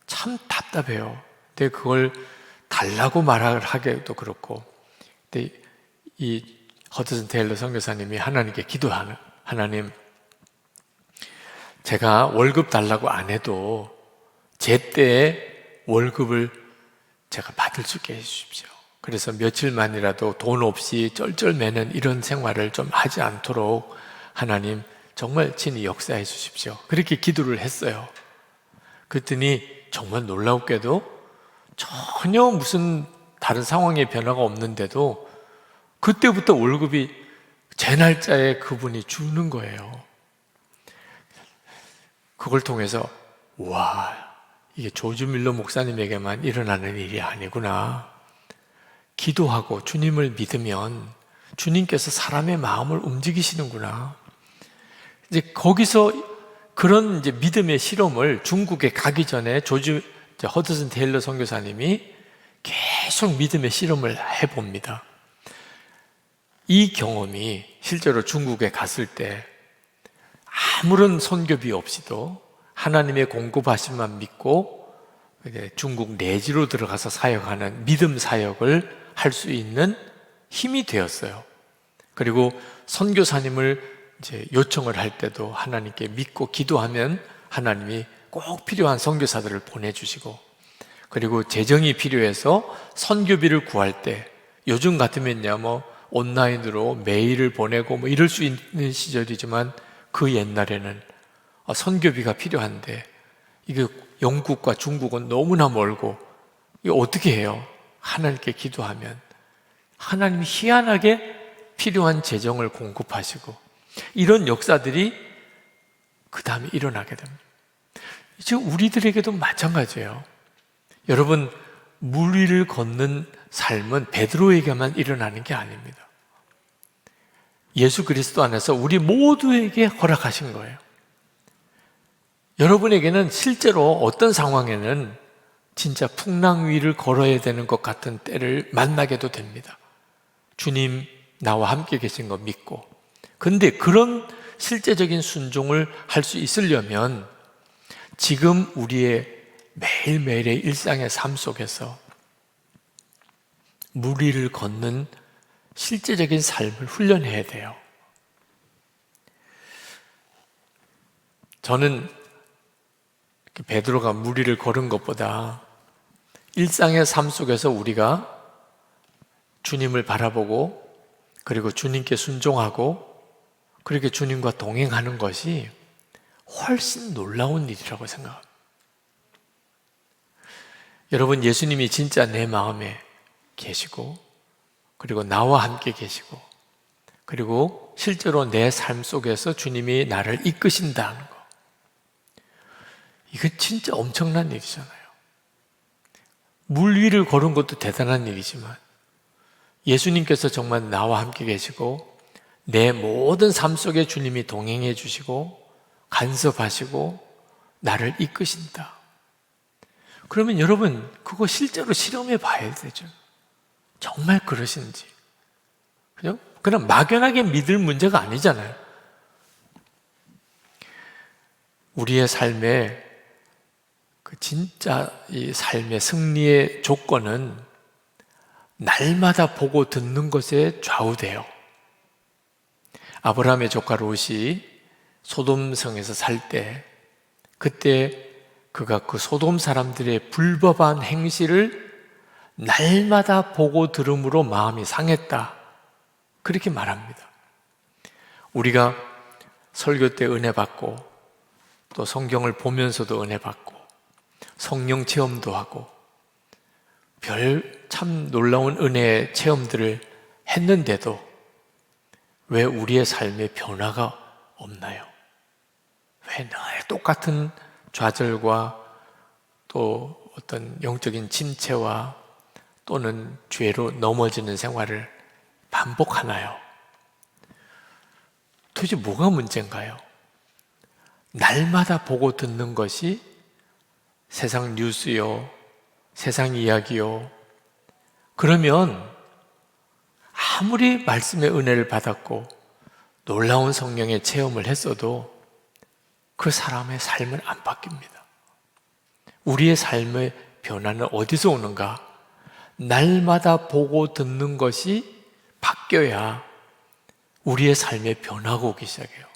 참 답답해요. 근데 그걸 달라고 말하기도 그렇고. 근데 이 허드슨 테일러 선교사님이 하나님께 기도하는, 하나님, 제가 월급 달라고 안 해도 제때에 월급을 제가 받을 수 있게 해주십시오. 그래서 며칠만이라도 돈 없이 쩔쩔매는 이런 생활을 좀 하지 않도록 하나님 정말 친히 역사해 주십시오. 그렇게 기도를 했어요. 그랬더니 정말 놀랍게도 전혀 무슨 다른 상황의 변화가 없는데도 그때부터 월급이 제 날짜에 그분이 주는 거예요. 그걸 통해서 와, 이게 조지 밀러 목사님에게만 일어나는 일이 아니구나. 기도하고 주님을 믿으면 주님께서 사람의 마음을 움직이시는구나. 이제 거기서 그런 이제 믿음의 실험을 중국에 가기 전에 허드슨 테일러 선교사님이 계속 믿음의 실험을 해봅니다. 이 경험이 실제로 중국에 갔을 때 아무런 선교비 없이도 하나님의 공급하심만 믿고 중국 내지로 들어가서 사역하는 믿음 사역을 할 수 있는 힘이 되었어요. 그리고 선교사님을 이제 요청을 할 때도 하나님께 믿고 기도하면 하나님이 꼭 필요한 선교사들을 보내주시고, 그리고 재정이 필요해서 선교비를 구할 때 요즘 같으면야 뭐 온라인으로 메일을 보내고 뭐 이럴 수 있는 시절이지만 그 옛날에는 선교비가 필요한데 이게 영국과 중국은 너무나 멀고 이거 어떻게 해요? 하나님께 기도하면 하나님이 희한하게 필요한 재정을 공급하시고 이런 역사들이 그 다음에 일어나게 됩니다. 지금 우리들에게도 마찬가지예요. 여러분, 물 위를 걷는 삶은 베드로에게만 일어나는 게 아닙니다. 예수 그리스도 안에서 우리 모두에게 허락하신 거예요. 여러분에게는 실제로 어떤 상황에는 진짜 풍랑 위를 걸어야 되는 것 같은 때를 만나게도 됩니다. 주님 나와 함께 계신 거 믿고. 근데 그런 실제적인 순종을 할 수 있으려면 지금 우리의 매일매일의 일상의 삶 속에서 물 위를 걷는 실제적인 삶을 훈련해야 돼요. 저는 베드로가 물 위를 걸은 것보다 일상의 삶 속에서 우리가 주님을 바라보고 그리고 주님께 순종하고 그렇게 주님과 동행하는 것이 훨씬 놀라운 일이라고 생각합니다. 여러분, 예수님이 진짜 내 마음에 계시고 그리고 나와 함께 계시고 그리고 실제로 내 삶 속에서 주님이 나를 이끄신다는 거, 이거 진짜 엄청난 일이잖아요. 물 위를 걸은 것도 대단한 일이지만 예수님께서 정말 나와 함께 계시고 내 모든 삶 속에 주님이 동행해 주시고 간섭하시고 나를 이끄신다. 그러면 여러분, 그거 실제로 실험해 봐야 되죠. 정말 그러신지. 그냥 막연하게 믿을 문제가 아니잖아요. 우리의 삶에 진짜 이 삶의 승리의 조건은 날마다 보고 듣는 것에 좌우돼요. 아브라함의 조카 롯이 소돔성에서 살 때, 그때 그가 그 소돔 사람들의 불법한 행실을 날마다 보고 들음으로 마음이 상했다, 그렇게 말합니다. 우리가 설교 때 은혜 받고 또 성경을 보면서도 은혜 받고 성령 체험도 하고 별 참 놀라운 은혜의 체험들을 했는데도 왜 우리의 삶에 변화가 없나요? 왜 늘 똑같은 좌절과 또 어떤 영적인 침체와 또는 죄로 넘어지는 생활을 반복하나요? 도대체 뭐가 문제인가요? 날마다 보고 듣는 것이 세상 뉴스요, 세상 이야기요. 그러면 아무리 말씀의 은혜를 받았고 놀라운 성령의 체험을 했어도 그 사람의 삶은 안 바뀝니다. 우리의 삶의 변화는 어디서 오는가? 날마다 보고 듣는 것이 바뀌어야 우리의 삶에 변화가 오기 시작해요.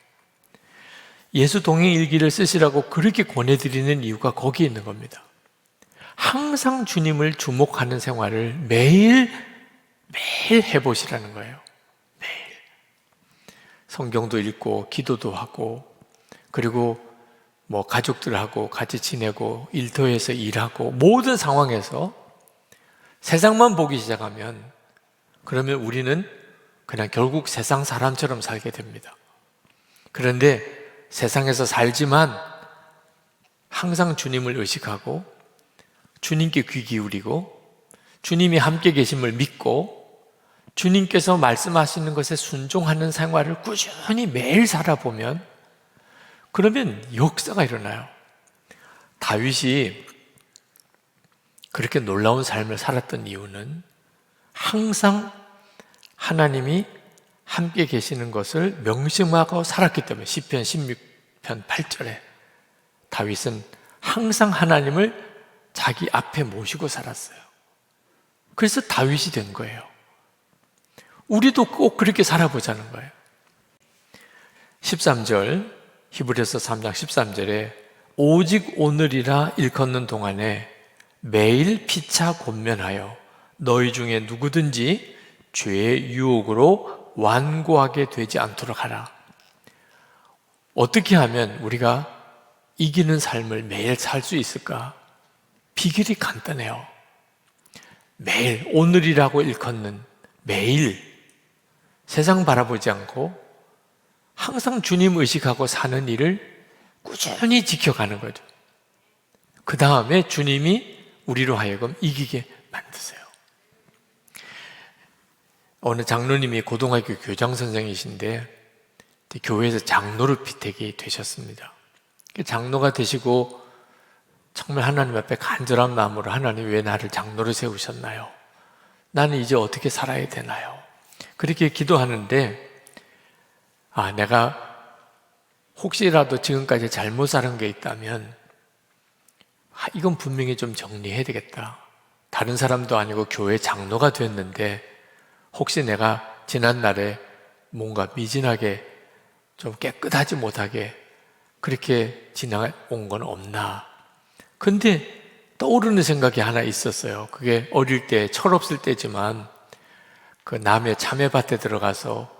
예수 동행 일기를 쓰시라고 그렇게 권해드리는 이유가 거기에 있는 겁니다. 항상 주님을 주목하는 생활을 매일 해보시라는 거예요. 매일. 성경도 읽고 기도도 하고 그리고 가족들하고 같이 지내고 일터에서 일하고 모든 상황에서 세상만 보기 시작하면 그러면 우리는 그냥 결국 세상 사람처럼 살게 됩니다. 그런데 세상에서 살지만 항상 주님을 의식하고 주님께 귀 기울이고 주님이 함께 계심을 믿고 주님께서 말씀하시는 것에 순종하는 생활을 꾸준히 매일 살아보면 그러면 역사가 일어나요. 다윗이 그렇게 놀라운 삶을 살았던 이유는 항상 하나님이 함께 계시는 것을 명심하고 살았기 때문에 시편 16편 8절에 다윗은 항상 하나님을 자기 앞에 모시고 살았어요. 그래서 다윗이 된 거예요. 우리도 꼭 그렇게 살아보자는 거예요. 13절 히브리서 3장 13절에 오직 오늘이라 일컫는 동안에 매일 피차 권면하여 너희 중에 누구든지 죄의 유혹으로 완고하게 되지 않도록 하라. 어떻게 하면 우리가 이기는 삶을 매일 살 수 있을까? 비결이 간단해요. 매일 오늘이라고 일컫는 매일 세상 바라보지 않고 항상 주님 의식하고 사는 일을 꾸준히 지켜가는 거죠. 그 다음에 주님이 우리로 하여금 이기게 만드세요. 어느 장로님이 고등학교 교장 선생이신데 교회에서 장로로 피택이 되셨습니다. 장로가 되시고 정말 하나님 앞에 간절한 마음으로 하나님 왜 나를 장로로 세우셨나요? 나는 이제 어떻게 살아야 되나요? 그렇게 기도하는데 내가 혹시라도 지금까지 잘못 살은 게 있다면 이건 분명히 좀 정리해야 되겠다. 다른 사람도 아니고 교회 장로가 됐는데 혹시 내가 지난날에 뭔가 미진하게 좀 깨끗하지 못하게 그렇게 지나온 건 없나. 근데 떠오르는 생각이 하나 있었어요. 그게 어릴 때 철없을 때지만 그 남의 참외밭에 들어가서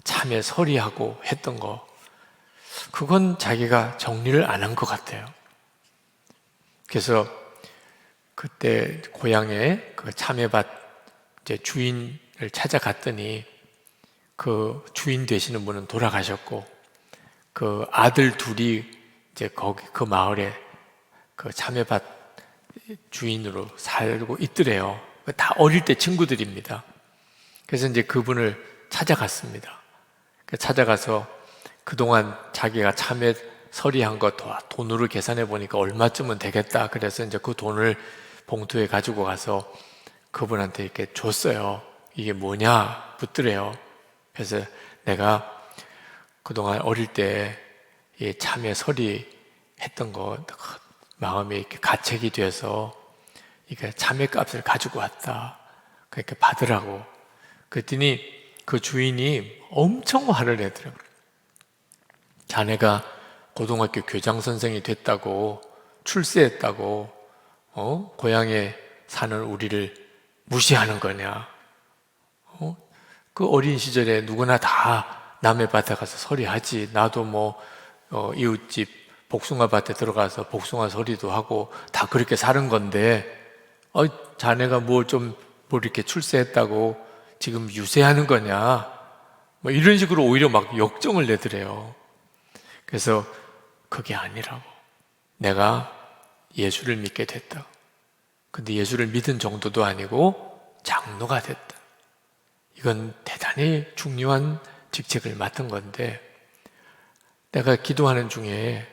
참외 서리하고 했던 거, 그건 자기가 정리를 안 한 것 같아요. 그래서 그때 고향에 그 참외밭 이제 주인을 찾아갔더니 그 주인 되시는 분은 돌아가셨고 그 아들 둘이 이제 거기 그 마을에 그 참외밭 주인으로 살고 있더래요. 다 어릴 때 친구들입니다. 그래서 이제 그분을 찾아갔습니다. 찾아가서 그동안 자기가 참외 서리한 거 돈으로 계산해 보니까 얼마쯤은 되겠다. 그래서 이제 그 돈을 봉투에 가지고 가서 그분한테 이렇게 줬어요. 이게 뭐냐 묻더래요. 그래서 내가 그동안 어릴 때 이 참외 서리 했던 거 마음에 이렇게 가책이 돼서 이게 참외 값을 가지고 왔다. 그렇게 받으라고. 그랬더니 그 주인이 엄청 화를 내더라고요. 자네가 고등학교 교장 선생이 됐다고 출세했다고 고향에 사는 우리를 무시하는 거냐? 그 어린 시절에 누구나 다 남의 밭에 가서 서리하지. 나도 이웃집 복숭아 밭에 들어가서 복숭아 서리도 하고 다 그렇게 사는 건데 자네가 뭐 이렇게 출세했다고 지금 유세하는 거냐? 이런 식으로 오히려 막 역정을 내더래요. 그래서 그게 아니라고. 내가 예수를 믿게 됐다. 근데 예수를 믿은 정도도 아니고 장로가 됐다. 이건 대단히 중요한 직책을 맡은 건데 내가 기도하는 중에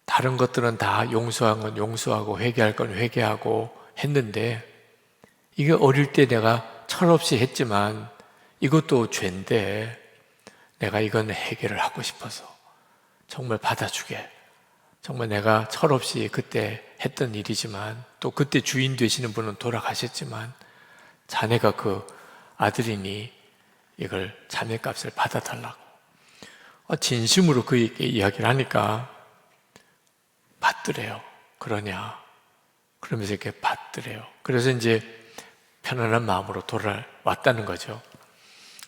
다른 것들은 다 용서한 건 용서하고 회개할 건 회개하고 했는데 이게 어릴 때 내가 철없이 했지만 이것도 죄인데 내가 이건 해결을 하고 싶어서 정말 받아주게. 정말 내가 철없이 그때 했던 일이지만 또 그때 주인 되시는 분은 돌아가셨지만 자네가 그 아들이니 이걸 자네값을 받아달라고. 진심으로 그에게 이야기를 하니까 받더래요. 그러냐? 그러면서 이렇게 받더래요. 그래서 이제 편안한 마음으로 돌아왔다는 거죠.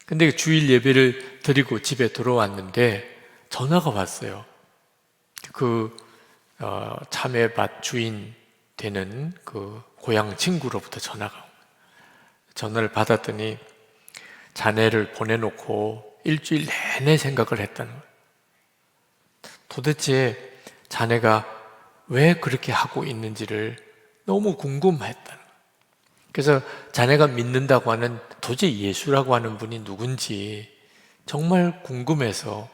근데 주일 예배를 드리고 집에 들어왔는데 전화가 왔어요. 그 참외밭 주인 되는 그 고향 친구로부터 전화를 받았더니 자네를 보내놓고 일주일 내내 생각을 했다는 거예요. 도대체 자네가 왜 그렇게 하고 있는지를 너무 궁금했다는 거예요. 그래서 자네가 믿는다고 하는 도저히 예수라고 하는 분이 누군지 정말 궁금해서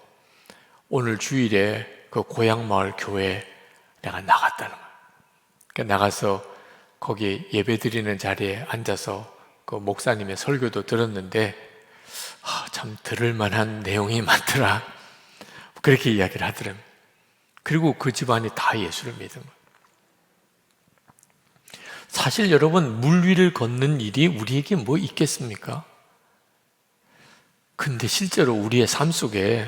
오늘 주일에 그 고향 마을 교회에 내가 나갔다는 거예요. 그러니까 나가서 거기 예배 드리는 자리에 앉아서 그 목사님의 설교도 들었는데 참 들을 만한 내용이 많더라. 그렇게 이야기를 하더라고요. 그리고 그 집안이 다 예수를 믿은 거예요. 사실 여러분, 물 위를 걷는 일이 우리에게 뭐 있겠습니까? 근데 실제로 우리의 삶 속에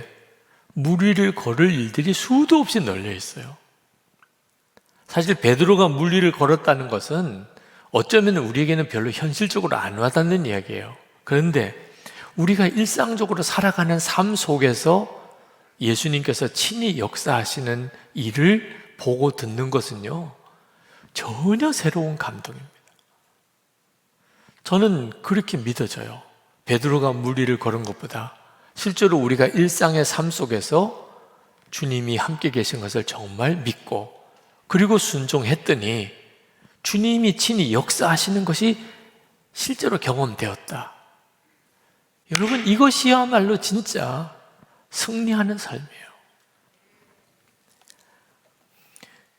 물 위를 걸을 일들이 수도 없이 널려 있어요. 사실 베드로가 물 위를 걸었다는 것은 어쩌면 우리에게는 별로 현실적으로 안 와닿는 이야기예요. 그런데 우리가 일상적으로 살아가는 삶 속에서 예수님께서 친히 역사하시는 일을 보고 듣는 것은요, 전혀 새로운 감동입니다. 저는 그렇게 믿어져요. 베드로가 물 위를 걸은 것보다 실제로 우리가 일상의 삶 속에서 주님이 함께 계신 것을 정말 믿고 그리고 순종했더니 주님이 친히 역사하시는 것이 실제로 경험되었다. 여러분, 이것이야말로 진짜 승리하는 삶이에요.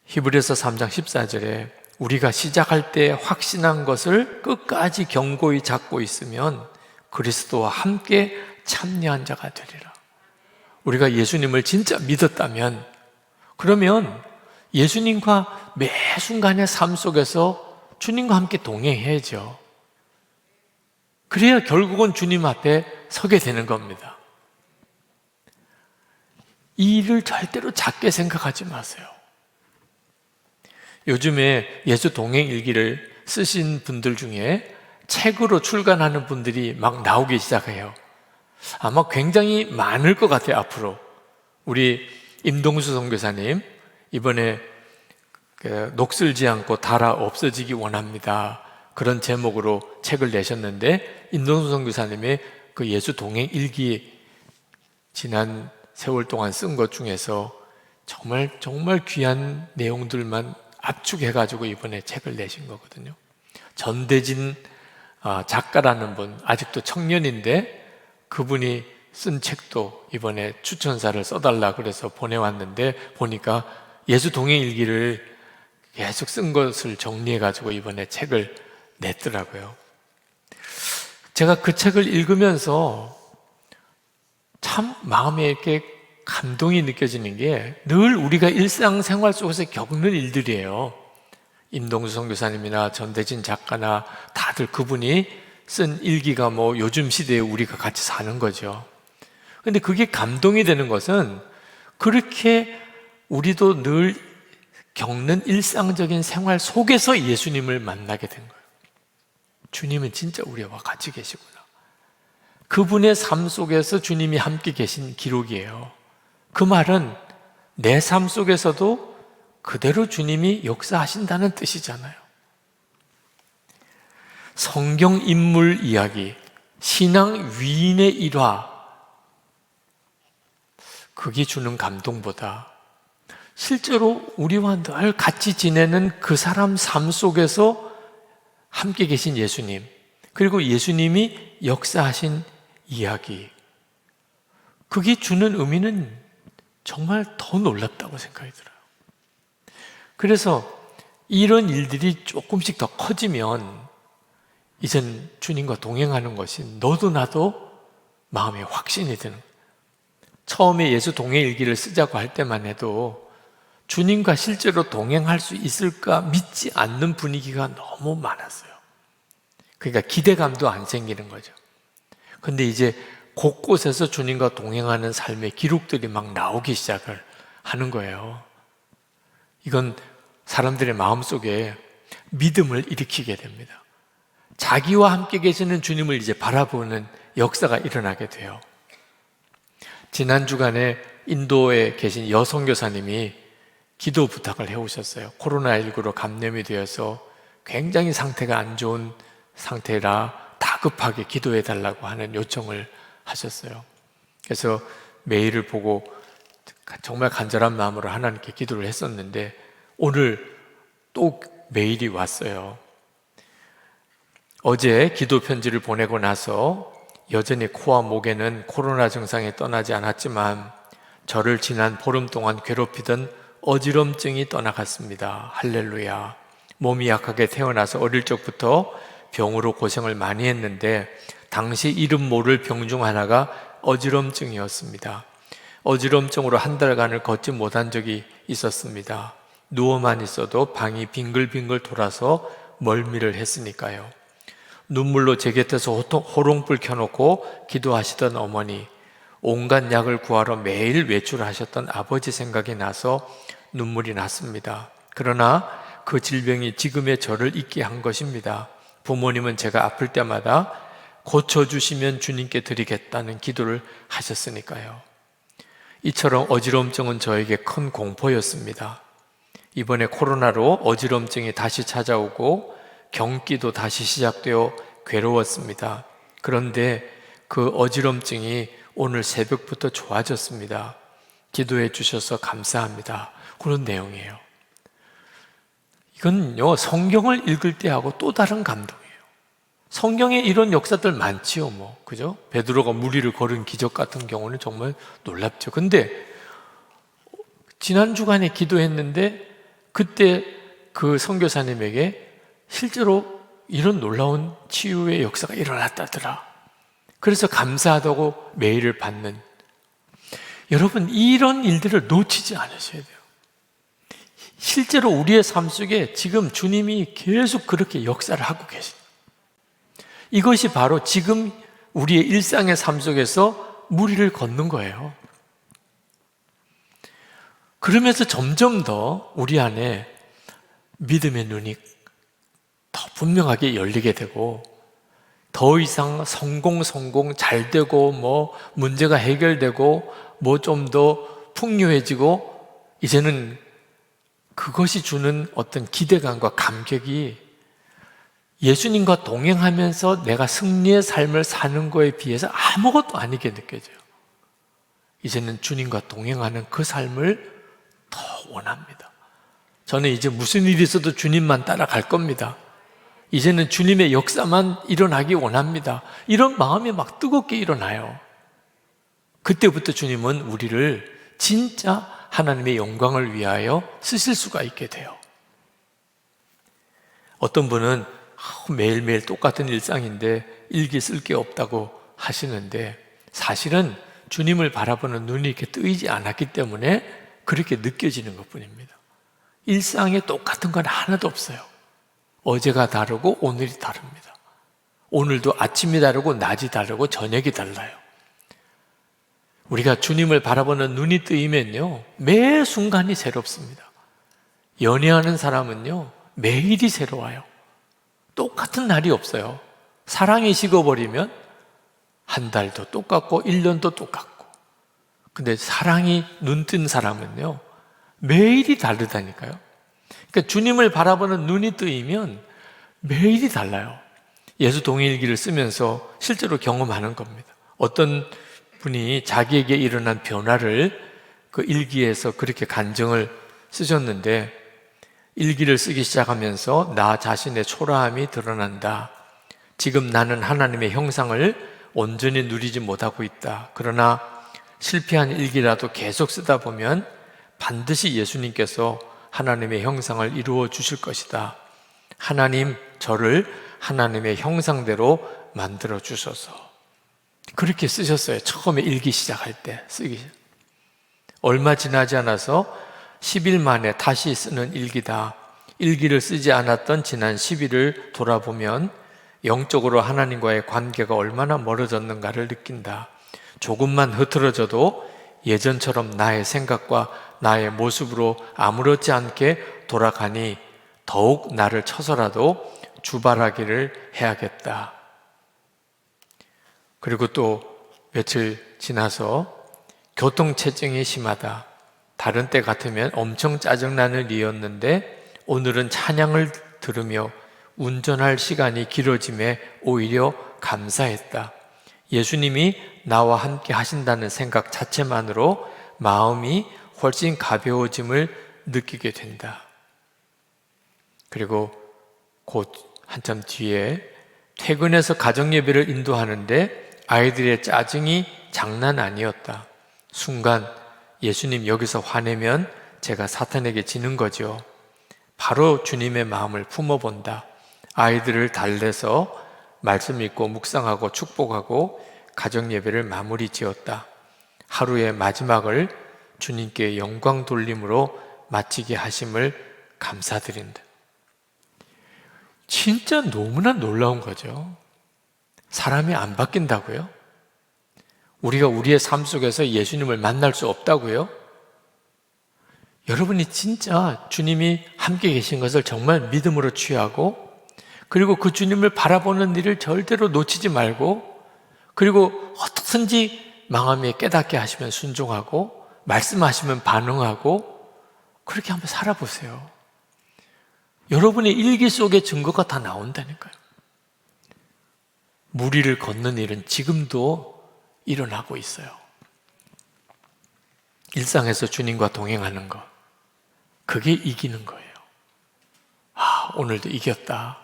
히브리서 3장 14절에 우리가 시작할 때 확신한 것을 끝까지 견고히 잡고 있으면 그리스도와 함께 참여한 자가 되리라. 우리가 예수님을 진짜 믿었다면 그러면 예수님과 매 순간의 삶 속에서 주님과 함께 동행해야죠. 그래야 결국은 주님 앞에 서게 되는 겁니다. 이 일을 절대로 작게 생각하지 마세요. 요즘에 예수 동행 일기를 쓰신 분들 중에 책으로 출간하는 분들이 막 나오기 시작해요. 아마 굉장히 많을 것 같아요, 앞으로. 우리 임동수 선교사님, 이번에 녹슬지 않고 닳아 없어지기 원합니다. 그런 제목으로 책을 내셨는데, 임동수 선교사님의 그 예수 동행 일기 지난 세월 동안 쓴 것 중에서 정말 귀한 내용들만 압축해가지고 이번에 책을 내신 거거든요. 전대진 작가라는 분, 아직도 청년인데 그분이 쓴 책도 이번에 추천사를 써달라 그래서 보내왔는데 보니까 예수 동행 일기를 계속 쓴 것을 정리해가지고 이번에 책을 냈더라고요. 제가 그 책을 읽으면서 참 마음에 이렇게 감동이 느껴지는 게 늘 우리가 일상생활 속에서 겪는 일들이에요. 임동수 선교사님이나 전대진 작가나 다들 그분이 쓴 일기가 뭐 요즘 시대에 우리가 같이 사는 거죠. 근데 그게 감동이 되는 것은 그렇게 우리도 늘 겪는 일상적인 생활 속에서 예수님을 만나게 된 거예요. 주님은 진짜 우리와 같이 계시구나. 그분의 삶 속에서 주님이 함께 계신 기록이에요. 그 말은 내 삶 속에서도 그대로 주님이 역사하신다는 뜻이잖아요. 성경 인물 이야기, 신앙 위인의 일화, 그게 주는 감동보다 실제로 우리와 늘 같이 지내는 그 사람 삶 속에서 함께 계신 예수님, 그리고 예수님이 역사하신 이야기, 그게 주는 의미는 정말 더 놀랍다고 생각이 들어요. 그래서 이런 일들이 조금씩 더 커지면 이젠 주님과 동행하는 것이 너도 나도 마음에 확신이 드는 거예요. 처음에 예수 동행 일기를 쓰자고 할 때만 해도 주님과 실제로 동행할 수 있을까 믿지 않는 분위기가 너무 많았어요. 그러니까 기대감도 안 생기는 거죠. 근데 이제 곳곳에서 주님과 동행하는 삶의 기록들이 막 나오기 시작을 하는 거예요. 이건 사람들의 마음속에 믿음을 일으키게 됩니다. 자기와 함께 계시는 주님을 이제 바라보는 역사가 일어나게 돼요. 지난 주간에 인도에 계신 여선교사님이 기도 부탁을 해오셨어요. 코로나19로 감염이 되어서 굉장히 상태가 안 좋은 상태라 다급하게 기도해 달라고 하는 요청을 하셨어요. 그래서 메일을 보고 정말 간절한 마음으로 하나님께 기도를 했었는데 오늘 또 메일이 왔어요. 어제 기도 편지를 보내고 나서 여전히 코와 목에는 코로나 증상이 떠나지 않았지만 저를 지난 보름 동안 괴롭히던 어지럼증이 떠나갔습니다. 할렐루야. 몸이 약하게 태어나서 어릴 적부터 병으로 고생을 많이 했는데 당시 이름 모를 병 중 하나가 어지럼증이었습니다. 어지럼증으로 한 달간을 걷지 못한 적이 있었습니다. 누워만 있어도 방이 빙글빙글 돌아서 멀미를 했으니까요. 눈물로 제 곁에서 호롱불 켜놓고 기도하시던 어머니, 온갖 약을 구하러 매일 외출하셨던 아버지 생각이 나서 눈물이 났습니다. 그러나 그 질병이 지금의 저를 있게 한 것입니다. 부모님은 제가 아플 때마다 고쳐주시면 주님께 드리겠다는 기도를 하셨으니까요. 이처럼 어지럼증은 저에게 큰 공포였습니다. 이번에 코로나로 어지럼증이 다시 찾아오고 경기도 다시 시작되어 괴로웠습니다. 그런데 그 어지럼증이 오늘 새벽부터 좋아졌습니다. 기도해 주셔서 감사합니다. 그런 내용이에요. 이건요, 성경을 읽을 때하고 또 다른 감동이에요. 성경에 이런 역사들 많지요, 그죠? 베드로가 물 위를 걸은 기적 같은 경우는 정말 놀랍죠. 근데 지난 주간에 기도했는데 그때 그 선교사님에게 실제로 이런 놀라운 치유의 역사가 일어났다더라. 그래서 감사하다고 메일을 받는, 여러분 이런 일들을 놓치지 않으셔야 돼요. 실제로 우리의 삶 속에 지금 주님이 계속 그렇게 역사를 하고 계십니다. 이것이 바로 지금 우리의 일상의 삶 속에서 무리를 걷는 거예요. 그러면서 점점 더 우리 안에 믿음의 눈이 더 분명하게 열리게 되고 더 이상 성공 잘 되고 문제가 해결되고 좀 더 풍요해지고 이제는 그것이 주는 어떤 기대감과 감격이 예수님과 동행하면서 내가 승리의 삶을 사는 거에 비해서 아무것도 아니게 느껴져요. 이제는 주님과 동행하는 그 삶을 더 원합니다. 저는 이제 무슨 일이 있어도 주님만 따라갈 겁니다. 이제는 주님의 역사만 일어나기 원합니다. 이런 마음이 막 뜨겁게 일어나요. 그때부터 주님은 우리를 진짜 하나님의 영광을 위하여 쓰실 수가 있게 돼요. 어떤 분은 매일매일 똑같은 일상인데 일기 쓸 게 없다고 하시는데 사실은 주님을 바라보는 눈이 이렇게 뜨이지 않았기 때문에 그렇게 느껴지는 것뿐입니다. 일상에 똑같은 건 하나도 없어요. 어제가 다르고 오늘이 다릅니다. 오늘도 아침이 다르고 낮이 다르고 저녁이 달라요. 우리가 주님을 바라보는 눈이 뜨이면요, 매 순간이 새롭습니다. 연애하는 사람은요, 매일이 새로워요. 똑같은 날이 없어요. 사랑이 식어버리면 한 달도 똑같고 1년도 똑같고. 근데 사랑이 눈뜬 사람은요, 매일이 다르다니까요. 그러니까 주님을 바라보는 눈이 뜨이면 매일이 달라요. 예수 동일기를 쓰면서 실제로 경험하는 겁니다. 어떤 분이 자기에게 일어난 변화를 그 일기에서 그렇게 간증을 쓰셨는데, 일기를 쓰기 시작하면서 나 자신의 초라함이 드러난다. 지금 나는 하나님의 형상을 온전히 누리지 못하고 있다. 그러나 실패한 일기라도 계속 쓰다 보면 반드시 예수님께서 하나님의 형상을 이루어 주실 것이다. 하나님, 저를 하나님의 형상대로 만들어 주소서. 그렇게 쓰셨어요. 처음에 일기 시작할 때 쓰기. 얼마 지나지 않아서 10일 만에 다시 쓰는 일기다. 일기를 쓰지 않았던 지난 10일을 돌아보면 영적으로 하나님과의 관계가 얼마나 멀어졌는가를 느낀다. 조금만 흐트러져도 예전처럼 나의 생각과 나의 모습으로 아무렇지 않게 돌아가니 더욱 나를 쳐서라도 주발하기를 해야겠다. 그리고 또 며칠 지나서 교통체증이 심하다. 다른 때 같으면 엄청 짜증나는 일이었는데 오늘은 찬양을 들으며 운전할 시간이 길어짐에 오히려 감사했다. 예수님이 나와 함께 하신다는 생각 자체만으로 마음이 훨씬 가벼워짐을 느끼게 된다. 그리고 곧 한참 뒤에 퇴근해서 가정예배를 인도하는데 아이들의 짜증이 장난 아니었다. 순간 예수님 여기서 화내면 제가 사탄에게 지는 거죠. 바로 주님의 마음을 품어본다. 아이들을 달래서 말씀 읽고 묵상하고 축복하고 가정예배를 마무리 지었다. 하루의 마지막을 주님께 영광 돌림으로 마치게 하심을 감사드린다. 진짜 너무나 놀라운 거죠. 사람이 안 바뀐다고요? 우리가 우리의 삶 속에서 예수님을 만날 수 없다고요? 여러분이 진짜 주님이 함께 계신 것을 정말 믿음으로 취하고 그리고 그 주님을 바라보는 일을 절대로 놓치지 말고 그리고 어떻든지 마음에 깨닫게 하시면 순종하고 말씀하시면 반응하고 그렇게 한번 살아보세요. 여러분의 일기 속에 증거가 다 나온다니까요. 무리를 걷는 일은 지금도 일어나고 있어요. 일상에서 주님과 동행하는 것, 그게 이기는 거예요. 오늘도 이겼다.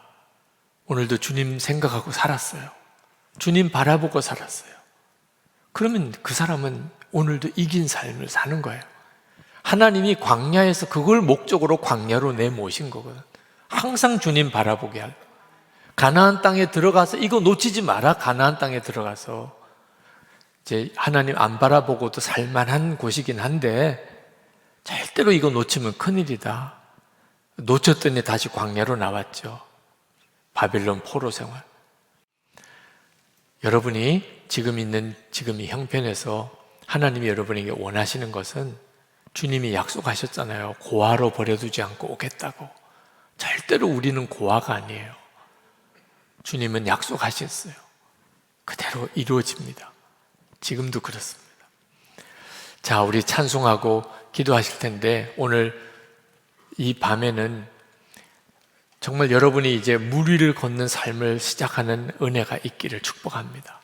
오늘도 주님 생각하고 살았어요. 주님 바라보고 살았어요. 그러면 그 사람은 오늘도 이긴 삶을 사는 거예요. 하나님이 광야에서 그걸 목적으로 광야로 내모신 거거든. 항상 주님 바라보게 하고 가나안 땅에 들어가서 이거 놓치지 마라. 가나안 땅에 들어가서 이제 하나님 안 바라보고도 살만한 곳이긴 한데 절대로 이거 놓치면 큰일이다. 놓쳤더니 다시 광야로 나왔죠. 바빌론 포로 생활. 여러분이 지금 있는 지금 이 형편에서 하나님이 여러분에게 원하시는 것은 주님이 약속하셨잖아요. 고아로 버려두지 않고 오겠다고. 절대로 우리는 고아가 아니에요. 주님은 약속하셨어요. 그대로 이루어집니다. 지금도 그렇습니다. 자, 우리 찬송하고 기도하실 텐데 오늘 이 밤에는 정말 여러분이 이제 물 위를 걷는 삶을 시작하는 은혜가 있기를 축복합니다.